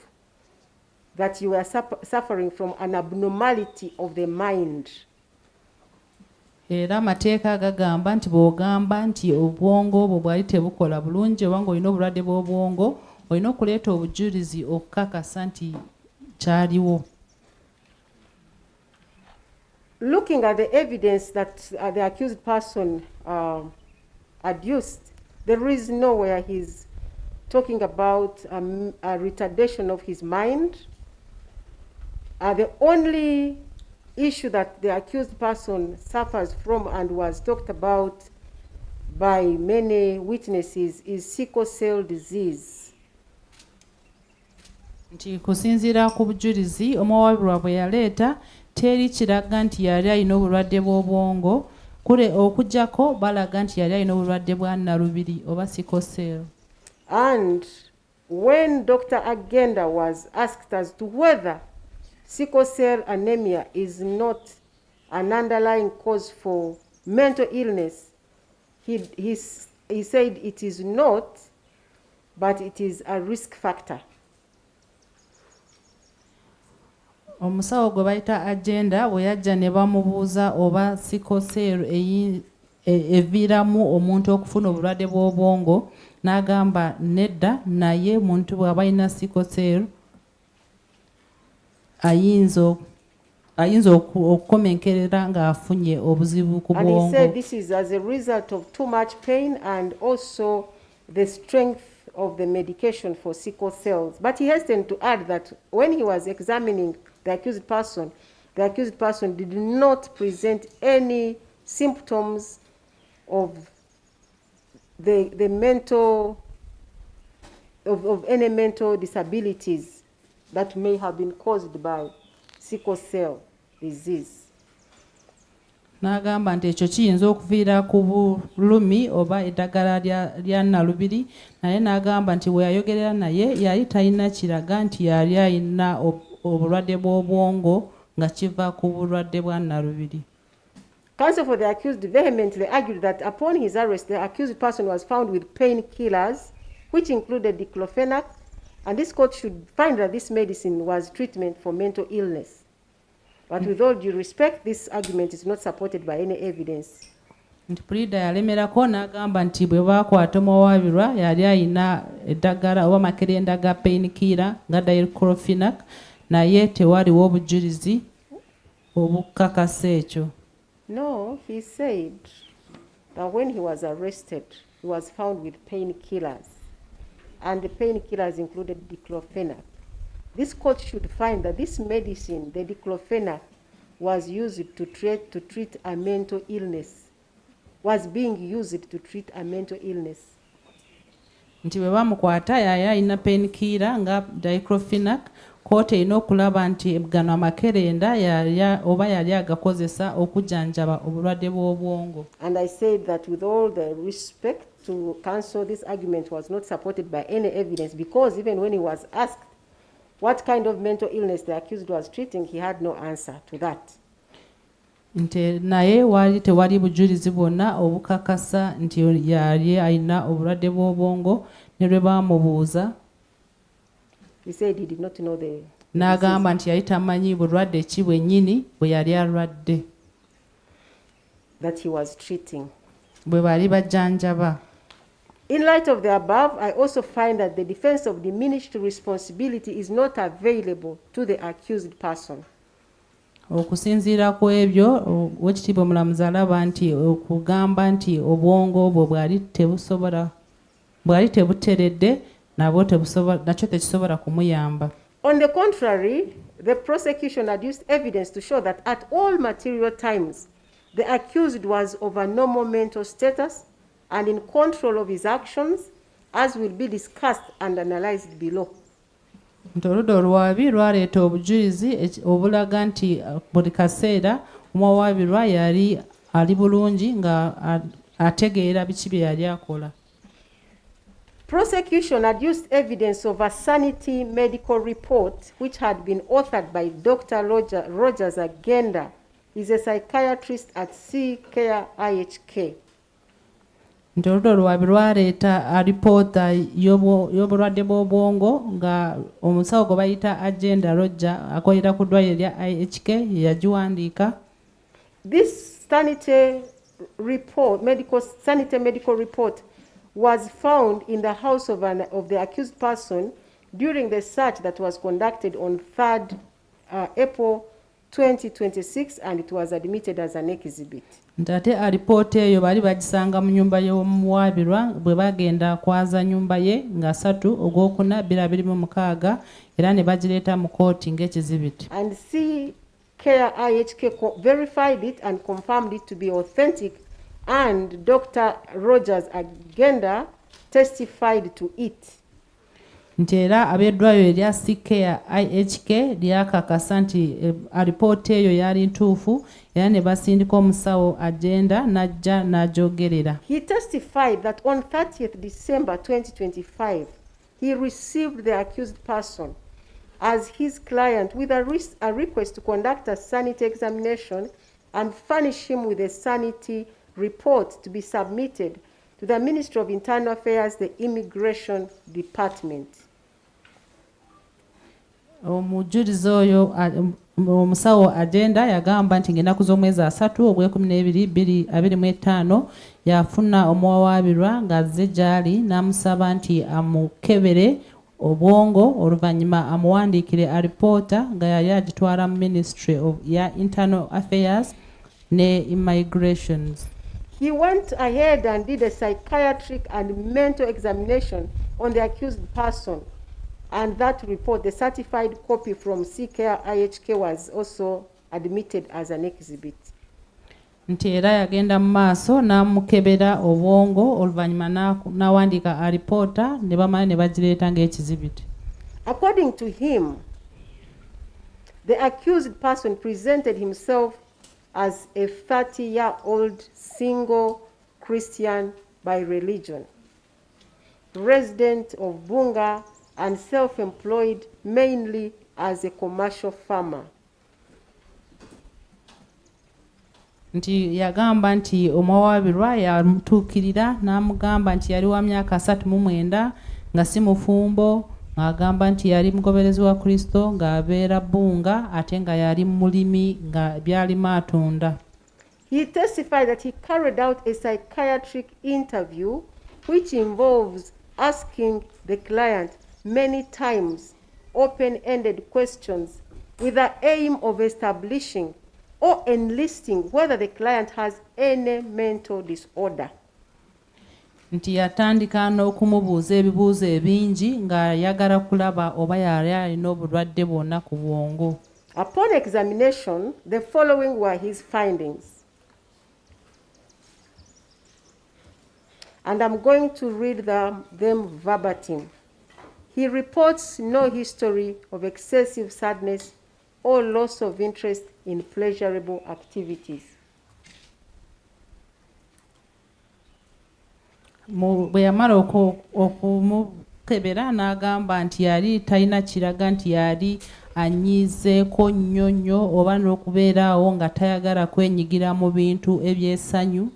that you are suffering from an abnormality of the mind. Era amateeka agagamba nti bw'ogamba nti obwongo obwo bwali tebukola bulungi oba ng'olina obulwadde bw'obwongo olina okuleeta obujulizi okukakasa nti kyaliwo. Looking at the evidence that the accused person adduced, there is nowhere he's talking about a retardation of his mind. The only issue that the accused person suffers from and was talked about by many witnesses is sickle cell disease. Nti kusinziira ku bujulizi omuwawaabirwa bwe yaleeta teri kiraga nti yali alina obulwadde bw'obwongo kule okujjako balaga nti yali alina obulwadde bwa nnalubiri oba sickle cell. And when Dr. Agenda was asked as to whether sickle cell anemia is not an underlying cause for mental illness, he said it is not, but it is a risk factor. Omusawo gwe bayita Agenda bwe yajja ne bamubuuza oba sickle cell eviiramu omuntu okufuna obulwadde bw'obwongo n'agamba nedda, naye muntu bw'aba alina sickle cell ayinza okukomenkerera ng'afunye obuzibu ku bwongo. And he said this is as a result of too much pain and also the strength of the medication for sickle cells. But he hastened to add that when he was examining the accused person did not present any symptoms of the mental of any mental disabilities that may have been caused by sickle cell disease. N'agamba nti ekyo kiyinza okuviira ku bulumi oba eddagala lya nnalubiri, naye n'agamba nti we yayogerera naye yali talina kiraga nti yali alina obulwadde bw'obwongo nga kiva ku bulwadde bwa nnalubiri. Counsel for the accused vehemently argued that upon his arrest, the accused person was found with painkillers, which included diclofenac, And this court should find that this medicine was treatment for mental illness. But with all due respect, this argument is not supported by any evidence. Nti pulida yalemerako n'agamba nti bwe baakwata omuwawaabirwa yali alina eddagala oba makerenda ga painkiller nga diclofenac naye tewaliwo obujulizi obukakasa ekyo. No, he said that when he was arrested, he was found with painkillers. And the painkillers included diclofenac. This court should find that this medicine, the diclofenac, was used to treat a mental illness, was being used to treat a mental illness. Nti bwe bamukwata yali alina painkiller nga diclofenac, kooti erina okulaba nti gano amakerenda oba yali agakozesa okujjanjaba obulwadde bw'obwongo. And I said that with all the respect to counsel, this argument was not supported by any evidence, because even when he was asked what kind of mental illness the accused was treating, he had no answer to that. Nti naye wali tewali bujulizi bwonna obukakasa nti yali alina obulwadde bw'obwongo, ne lwe baamubuuza He said he did not know the n'agamba nti yali tamanyi bulwadde ki bwennyini bwe yali alwadde that he was treating. bwe bali bajjanjaba. In light of the above, I also find that the defense of diminished responsibility is not available to the accused person. Okusinziira ku ebyo, Oweekitiibwa Omulamuzi alaba nti okugamba nti obwongo obwo bwali tebuteredde nakyo tekisobola kumuyamba. On the contrary, the prosecution adduced evidence to show that at all material times, the accused was of a normal mental status and in control of his actions, as will be discussed and analyzed below. Oludda olwabi lwaleeta obujulizi obulaga nti buli kaseera omuwawaabirwa yali ali bulungi nga ategeera biki bye yali akola. Prosecution adduced evidence of a sanity medical report which had been authored by Dr. Rogers Uganda. He's a psychiatrist at C-Care IHK. Nti oludda olwabi lwaleeta alipoota y'obulwadde bw'obwongo nga omusawo gwe bayita Agenda Roger akolera ku ddwaliro lya IHK yagiwandiika. This sanity medical report was found in the house of the accused person during the search that was conducted on 3rd April 2026, and it was admitted as an exhibit. Ntate alipoota eyo bali bagisanga mu nyumba y'omuwaabirwa bwe bagenda kwaza nyumba ye nga 3 Ogwokuna 2026 era ne bagireeta mu kooti ng'ekizibiti. And C-Care IHK verified it and confirmed it to be authentic, and Dr. Rogers Agenda testified to it. Nti era ab'eddwaliro erya C-Care IHK lyakakasa nti alipoota eyo yali ntuufu era ne basindika omusawo Agenda n'ajja n'agyogerera. He testified that on 30th December 2025, he received the accused person as his client with a request to conduct a sanity examination and furnish him with a sanity report to be submitted to the Ministry of Internal Affairs, the Immigration Department. Omujulizi oyo omusawo Agenda yagamba nti ng'ennaku z'omwezi 3 Ogw'Ekumi 2025 yafuna omuwawaabirwa ng'azze gy'ali n'amusaba nti amukebere obwongo oluvannyuma amuwandiikire alipoota nga yali agitwala mu Ministry of Internal Affairs ne Immigrations. He went ahead and did a psychiatric and mental examination on the accused person, and that report, the certified copy from C-Care IHK, was also admitted as an exhibit. Nti era yagenda mu maaso n'amukebera obwongo oluvannyuma n'awandiika alipoota ne bamala ne bagireeta ng'ekizibiti. According to him, the accused person presented himself as a 30-year-old single Christian by religion, resident of Bunga and self-employed mainly as a commercial farmer. Nti yagamba nti omuwawaabirwa yamutuukirira n'amugamba nti yali wa myaka 39 nga si mufumbo ng'agamba nti yali mugoberezi wa Kristo ng'abeera Bunga ate nga yali mulimi nga byalima atunda. He testified that he carried out a psychiatric interview which involves asking the client many times open-ended questions with the aim of establishing or enlisting whether the client has any mental disorder. Nti yatandika n'okumubuuza ebibuuzo ebingi ng'ayagala kulaba oba yali alina obulwadde bwonna ku bwongo. Upon examination, the following were his findings. And I'm going to read them verbatim. He reports no history of excessive sadness or loss of interest in pleasurable activities. Bwe yamala okumukebera n'agamba nti yali talina kiraga nti yali anyiizeeko nnyo oba n'okubeeraawo nga tayagala kwenyigira mu bintu eby'essanyu.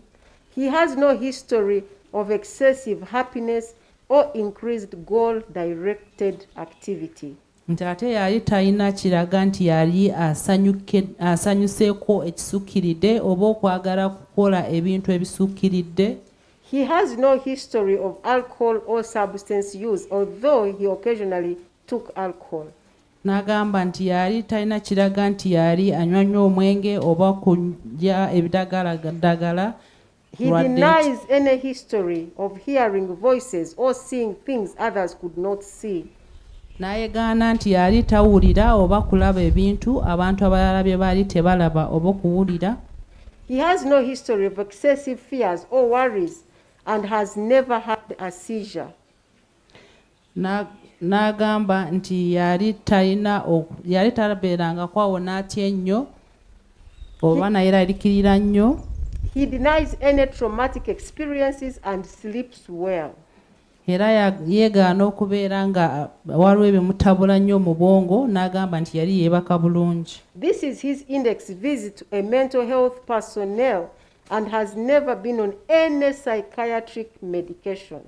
He has no history of excessive happiness or increased goal-directed activity. Nti ate yali talina kiraga nti yali asanyuseeko ekisukkiridde oba okwagala kukola ebintu ebisukkiridde. He has no history of alcohol or substance use, although he occasionally took alcohol. N'agamba nti yali talina kiraga nti yali anywa nnyo omwenge oba kulya ebidagala. He denies any history of hearing voices or seeing things others could not see. N'ayegaana nti yali tawulira oba kulaba ebintu abantu abalala bye baali tebalaba oba okuwulira. He has no history of excessive fears or worries and has never had a seizure. N'agamba nti yali talabeeranga kwawo n'atya ennyo oba nayeraliikirira nnyo. He denies any traumatic experiences and sleeps well. Era yeegaana okubeera nga waliwo ebimutabula nnyo mu bwongo n'agamba nti yali yeebaka bulungi. This is his index visit to a mental health personnel and has never been on any psychiatric medication.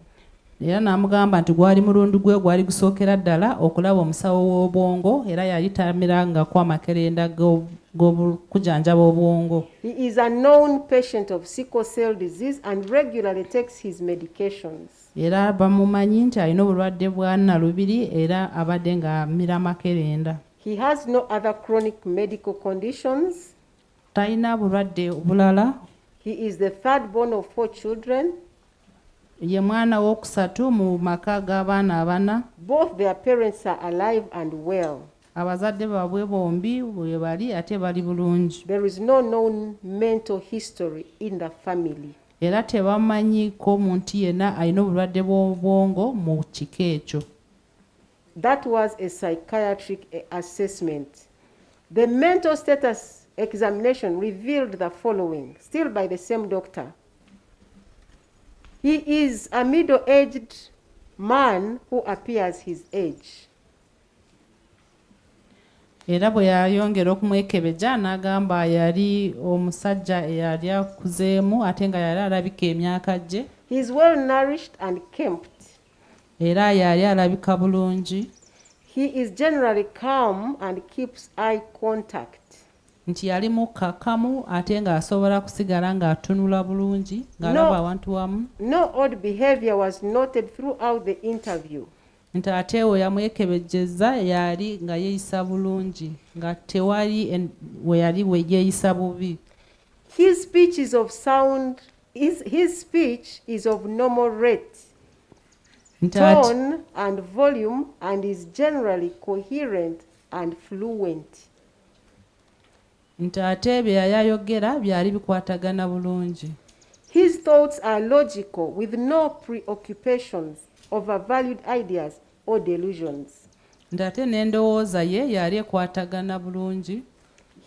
Era n'amugamba nti gwali mulundi gwe gwali gusookera ddala okulaba omusawo w'obwongo era yali tamirangako amakerenda g'okujanjaba obwongo. He is a known patient of sickle cell disease and regularly takes his medications. Era bamumanyi nti alina obulwadde bwa nnalubiri era abadde ng'amira makerenda. He has no other chronic medical conditions. Talina bulwadde bulala. He is the third born of 4 children. Ye mwana w'okusatu mu maka g'abaana abana. Both their parents are alive and well. Abazadde baabwe bombi bwe bali ate bali bulungi. There is no known mental history in the family. Era tebamanyiiko muntu yenna alina obulwadde bw'obwongo mu kika ekyo. That was a psychiatric assessment. The mental status examination revealed the following, still by the same doctor. He is a middle-aged man who appears his age. Era bwe yayongera okumwekebejja n'agamba yali omusajja eyali akuzeemu ate nga yali alabika emyaka gye. He is well nourished and kempt. Era yali alabika bulungi. He is generally calm and keeps eye contact. Nti yali mukkakkamu ate ng'asobola kusigala ng'atunula bulungi ng'alaba abantu wamu. No odd behavior was noted throughout the interview. Nti ate we yamwekebejjeza yali nga yeeyisa bulungi nga tewali we yali we yeeyisa bubi. His speech is of normal rate, tone and volume, and is generally coherent and fluent. Nti ate bye yayogera byali bikwatagana bulungi. His thoughts are logical with no preoccupations overvalued ideas or delusions. Nti ate n'endowooza ye yali ekwatagana bulungi.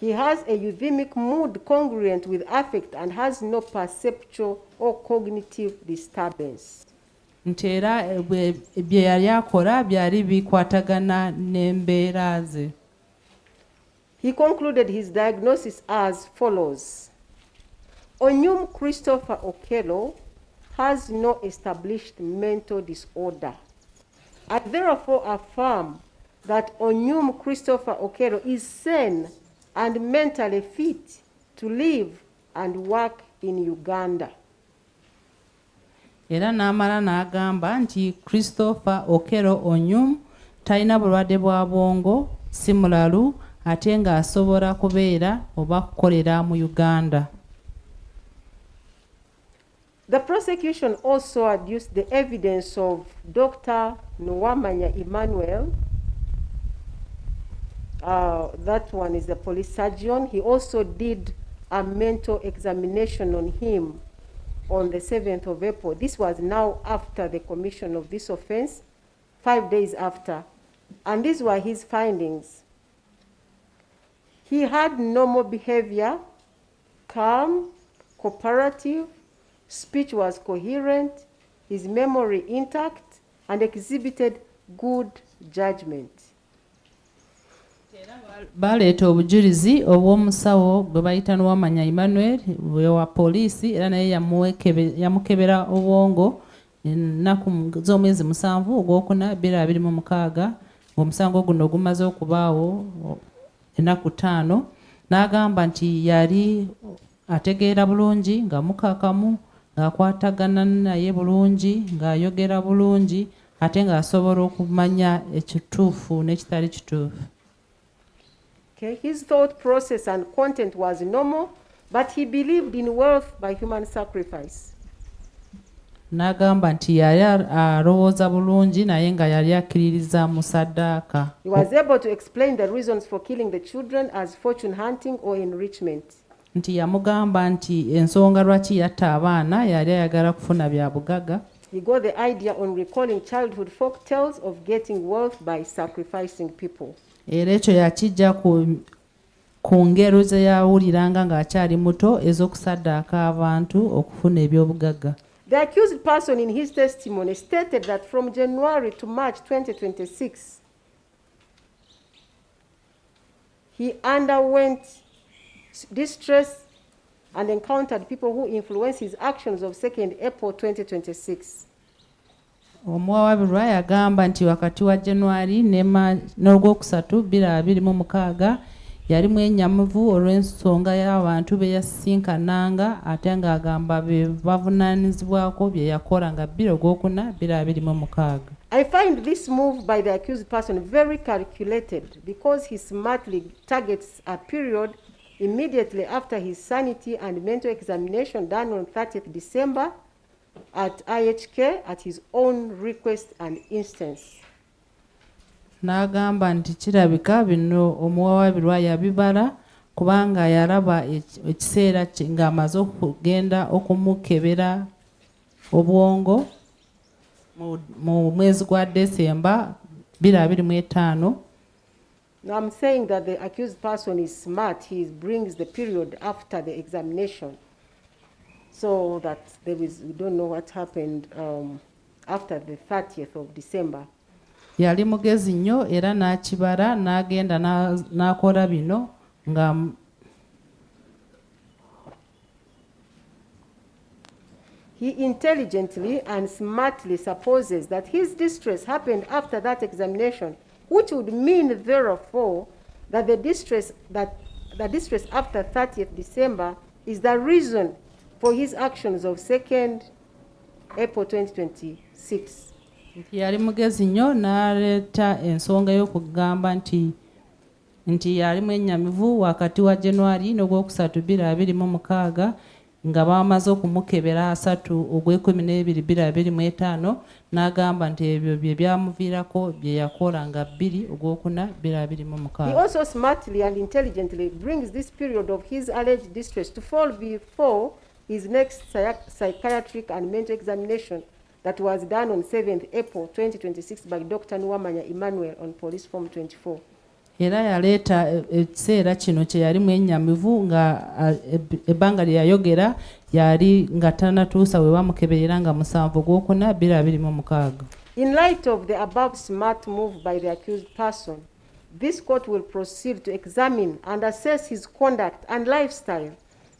He has a euthemic mood congruent with affect and has no perceptual or cognitive disturbance. Nti era bye yali akola byali bikwatagana n'embeera ze. He concluded his diagnosis as follows. Onyum Christopher Okello has no established mental disorder I therefore affirm that Onyum Christopher Okello is sane and mentally fit to live and work in Uganda. Era n'amala n'agamba nti Christopher Okello Onyum talina bulwadde bwa bwongo, si mulalu, ate ng'asobola kubeera oba kukolera mu Uganda. The prosecution also adduced the evidence of Dr. Nwamanya Emmanuel. That one is the police surgeon. He also did a mental examination on him on the 7th of April. This was now after the commission of this offense, 5 days after. And these were his findings. He had normal behavior, calm, cooperative, speech was coherent, his memory intact, and exhibited good judgment. Baleeta obujulizi obw'omusawo gwe bayita Nwamanya Emmanuel wa poliisi, era naye yamukebera obwongo ennaku z'omwezi 7 ogwokuna 2026 ng'omusango guno gumaze okubaawo ennaku 5, n'agamba nti yali ategeera bulungi nga mukakamu, ng'akwatagana naye bulungi, ng'ayogera bulungi, ate ng'asobola okumanya ekituufu n'ekitali kituufu. Okay. His thought process and content was normal, but he believed in wealth by human sacrifice. N'agamba nti yali alowooza bulungi naye nga yali akkiririza mu ssaddaaka. He was able to explain the reasons for killing the children as fortune hunting or enrichment. Nti yamugamba nti ensonga lwaki yatta abaana yali ayagala kufuna bya bugagga. He got the idea on recalling childhood folk tales of getting wealth by sacrificing people. Era ekyo yakijja ku ngero ze yawuliranga ng'akyali muto ez'okusaddaaka abantu okufuna ebyobugagga. The accused person in his testimony stated that from January to March 2026, he underwent distress and encountered people who influenced his actions of 2nd April 2026. Omuwawabirwa yagamba nti wakati wa January n'ogwokusatu 2026 yali mwenyamuvu olw'ensonga y'abantu be yasinkananga, ate ng'agamba be bavunaanyizibwako bye yakola nga 2 ogwokuna 2026. I find this move by the accused person very calculated because he smartly targets a period immediately after his sanity and mental examination done on 30th December at IHK at his own request and instance. N'agamba nti kirabika bino omuwawabirwa yabibala kubanga yalaba ekiseera ng'amaze okugenda okumukebera obwongo mu mwezi gwa December 2025. Now I'm saying that the accused person is smart. He brings the period after the examination so that we don't know what happened after the 30th of December. Yali mugezi nnyo era n'akibala n'agenda n'akola bino nga he intelligently and smartly supposes that his distress happened after that examination, which would mean therefore that the distress after 30th December is the reason for his actions of 2nd April 2026. Yali mugezi nnyo n'aleeta ensonga y'okugamba nti yali mwennyamivu wakati wa January n'ogwokusatu 2026 nga bamaze okumukebera 3 ogw'Okubiri 2025, n'agamba nti ebyo bye byamuviirako bye yakola nga 2 ogwokuna 2026. He also smartly and intelligently brings this period of his alleged distress to fall before his next psychiatric and mental examination that was done on 7th April 2026 by Dr. Nwamanya Emmanuel on Police Form 24. Era yaleeta ekiseera kino kye yali mwennyamivu nga ebbanga lye yayogera yali nga tannatuusa we bamukeberera nga 7 ogwokuna 2026. In light of the above smart move by the accused person, this court will proceed to examine and assess his conduct and lifestyle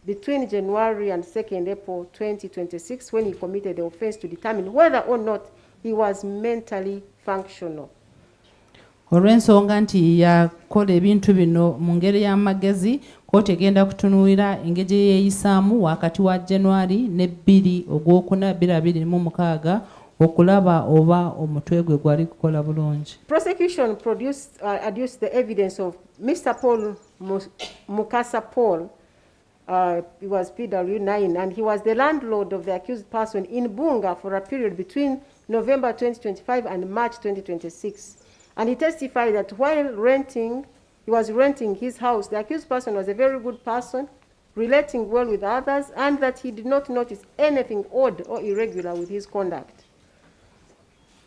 between January and 2nd April 2026 when he committed the offense to determine whether or not he was mentally functional. Olw'ensonga nti yakola ebintu bino mu ngeri y'amagezi, kkooti egenda kutunuulira engeri gye yeeyisaamu wakati wa January ne 2 Ogwokuna 2026 okulaba oba omutwe gwe gwali kukola bulungi. Prosecution adduced the evidence of Mr. Paul Mukasa Paul. He was PW9 and he was the landlord of the accused person in Bunga for a period between November 2025 and March 2026. And he testified that while he was renting his house, the accused person was a very good person, relating well with others, and that he did not notice anything odd or irregular with his conduct.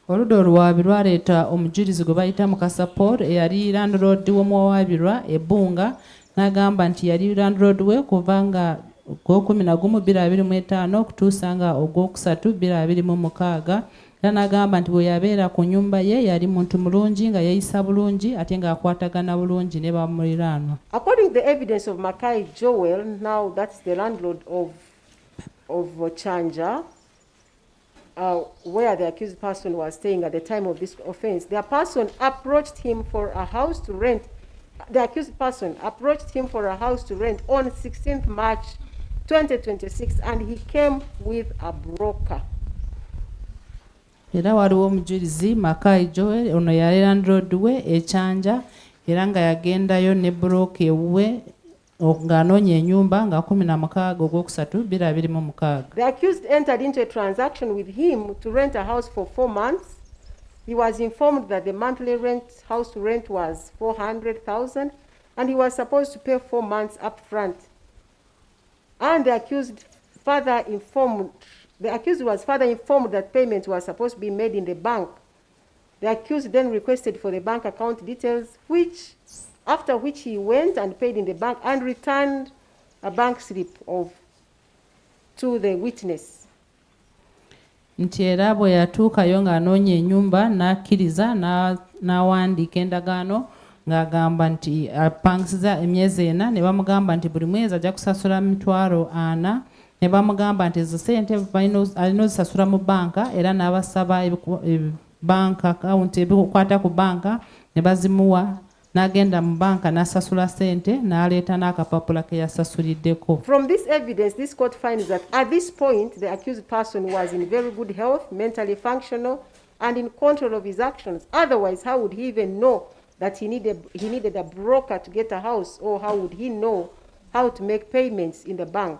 Oludda oluwaabirwa aleeta omujulizi gwe bayita Mukasa Paul eyali landlord w'omuwawaabirwa e Bunga, n'agamba nti yali landlord we kuva nga Ogw'okuminnagumu 2025 okutuusa nga Ogwokusatu 2026. Era n'agamba nti bwe yabeera ku nnyumba ye yali muntu mulungi nga yeeyisa bulungi ate ng'akwatagana bulungi ne bamuliraanwa. According to the evidence of Makai Joel, now that's the landlord of Chanja, where the accused person was staying at the time of this offense, the person approached him for a house to rent. The accused person approached him for a house to rent on 16th March 2026, and he came with a broker. Era waliwo omujulizi Makai Joel, ono yali landlord we Chanja, era nga yagendayo ne broker we ng'anoonya ennyumba nga 16 Ogwokusatu 2026. The accused entered into a transaction with him to rent a house for 4 months. He was informed that the monthly house rent was 400,000, and he was supposed to pay 4 months up front. And the accused was further informed that payments were supposed to be made in the bank. The accused then requested for the bank account details, after which he went and paid in the bank and returned a bank slip to the witness. Nti era bwe yatuukayo ng'anoonya ennyumba n'akkiriza n'awandiika endagaano ng'agamba nti apangisiza emyezi 4, ne bamugamba nti buli mwezi ajja kusasula $40,000, ne bamugamba nti ezo ssente alina ozisasula mu banka, era n'abasaba bank account ebikwata ku banka ne bazimuwa, n'agenda mu banka n'asasula ssente n'aleeta n'akapapula ke yasasuliddeko. From this evidence, this court finds that at this point the accused person was in very good health, mentally functional, and in control of his actions. Otherwise, how would he even know that he needed a broker to get a house, or how would he know how to make payments in the bank?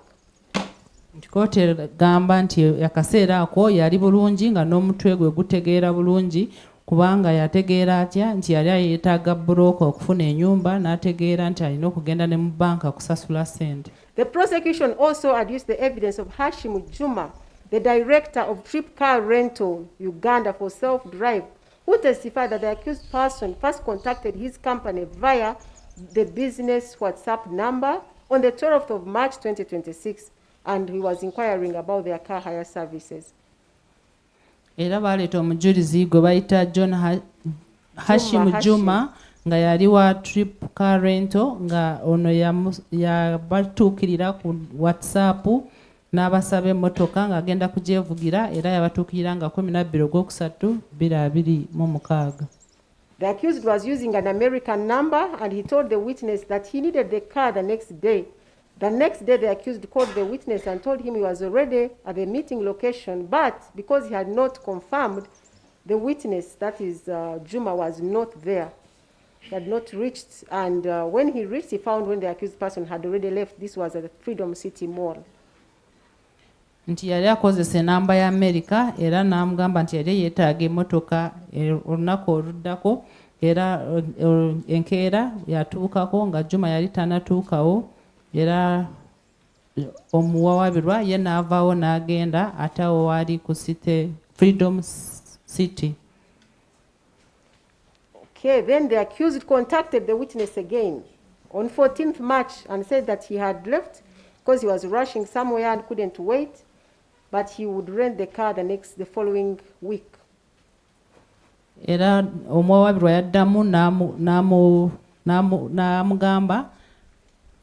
Kkooti egamba nti akaseera ako yali bulungi nga n'omutwe gwe gutegeera bulungi, kubanga yategeera atya nti yali yeetaaga broker okufuna ennyumba, n'ategeera nti alina okugenda ne mu banka kusasula ssente. The prosecution also adduced the evidence of Hashim Juma, the director of Trip Car Rental Uganda for Self-Drive, who testified that the accused person first contacted his company via the business WhatsApp number on the 12th of March 2026, and he was inquiring about their car hire services. Era baleeta omujulizi gwe bayita Hashim Juma nga yali wa Trip Car Rental, nga ono yabatuukirira ku WhatsApp n'abasaba emmotoka ng'agenda kugyevugira, era yabatuukirira nga 12 Ogwokusatu 2026. The accused was using an American number, and he told the witness that he needed the car the next day. The next day, the accused called the witness and told him he was already at the meeting location, but because he had not confirmed, the witness, that is Juma, was not there. He had not reached, and when he reached, he found when the accused person had already left. This was at the Freedom City Mall. Nti yali akozesa enamba ya America, era n'amugamba nti yali yeetaaga emmotoka olunaku oluddako, era enkeera yatuukako nga Juma yali tannatuukawo, era omuwawaabirwa ye n'avaawo n'agenda ate awo waali ku Freedom City. Okay, then the accused contacted the witness again on 14th March and said that he had left because he was rushing somewhere and couldn't wait, but he would rent the car the following week. Era omuwawaabirwa yaddamu n'amugamba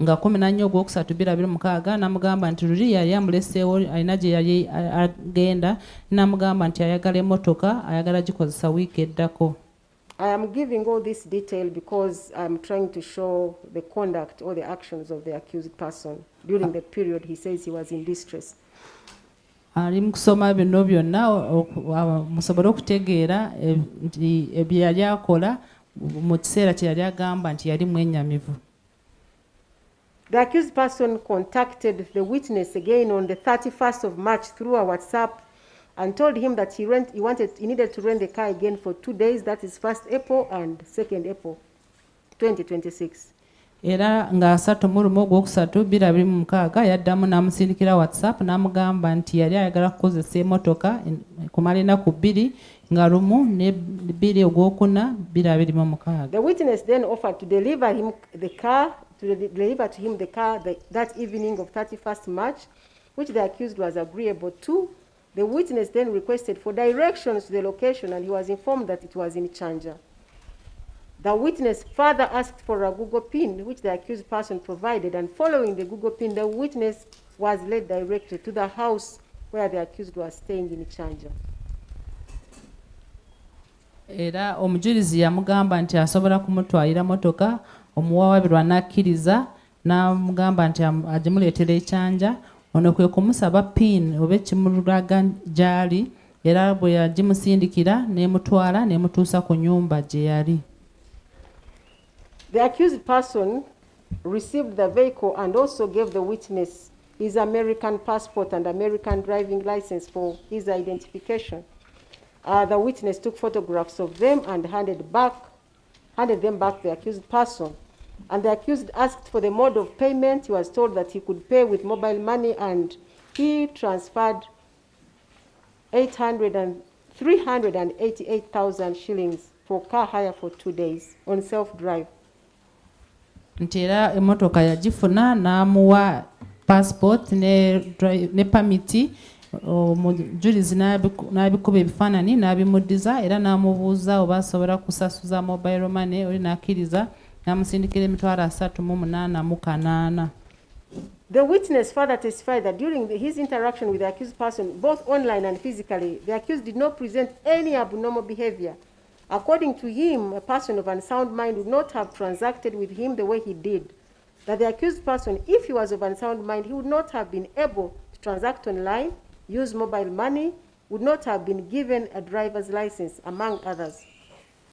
nga 14 ogwokusatu 2026 n'amugamba nti luli yali amuleseewo alina gye yali agenda n'amugamba nti ayagala emmotoka ayagala gikozesa wiiki eddako. I am giving all this detail because I'm trying to show the conduct or the actions of the accused person during the period he says he was in distress. Ali mu kusoma bino byonna musobole okutegeera nti bye yali akola mu kiseera kye yali agamba nti yali mwenyamivu. The accused person contacted the witness again on the 31st of March through a WhatsApp and told him that he needed to rent the car again for 2 days, that is 1st April and 2nd April 2026. Era nga 3/3/2026 yaddamu n'amusindikira WhatsApp n'amugamba nti yali ayagala kukozesa emmotoka kumala ennaku 2 nga 1 ne 2 ogwokuna 2026. The witness then offered to deliver him the car that evening of 31st March, which the accused was agreeable to. The witness then requested for directions to the location and he was informed that it was in Chanja. The witness further asked for a Google PIN, which the accused person provided, and following the Google PIN, the witness was led directly to the house where the accused was staying in Chanja. Era omujulizi yamugamba nti asobola kumutwalira motoka, omuwawabirwa n'akkiriza n'amugamba nti agimuleetera ekyanja, ono kwe kumusaba PIN oba ekimulaga gy'ali, era bwe yagimusindikira n'emutwala n'emutuusa ku nnyumba gye yali. The accused person received the vehicle and also gave the witness his American passport and American driving license for his identification. The witness took photographs of them and handed them back to the accused person. And the accused asked for the mode of payment. He was told that he could pay with mobile money, and he transferred 388,000 shillings for car hire for 2 days on self-drive. Nti era emmotoka yagifuna n'amuwa passport ne pamiti, omujulizi n'abikuba ebifaananyi n'abimuddiza era n'amubuuza oba asobola kusasuza mobile money, oli n'akkiriza n'amusindikira emitwalo 38,800. The witness further testified that during his interaction with the accused person, both online and physically, the accused did not present any abnormal behavior. According to him, a person of unsound mind would not have transacted with him the way he did. That the accused person, if he was of unsound mind, he would not have been able to transact online, use mobile money, would not have been given a driver's license, among others.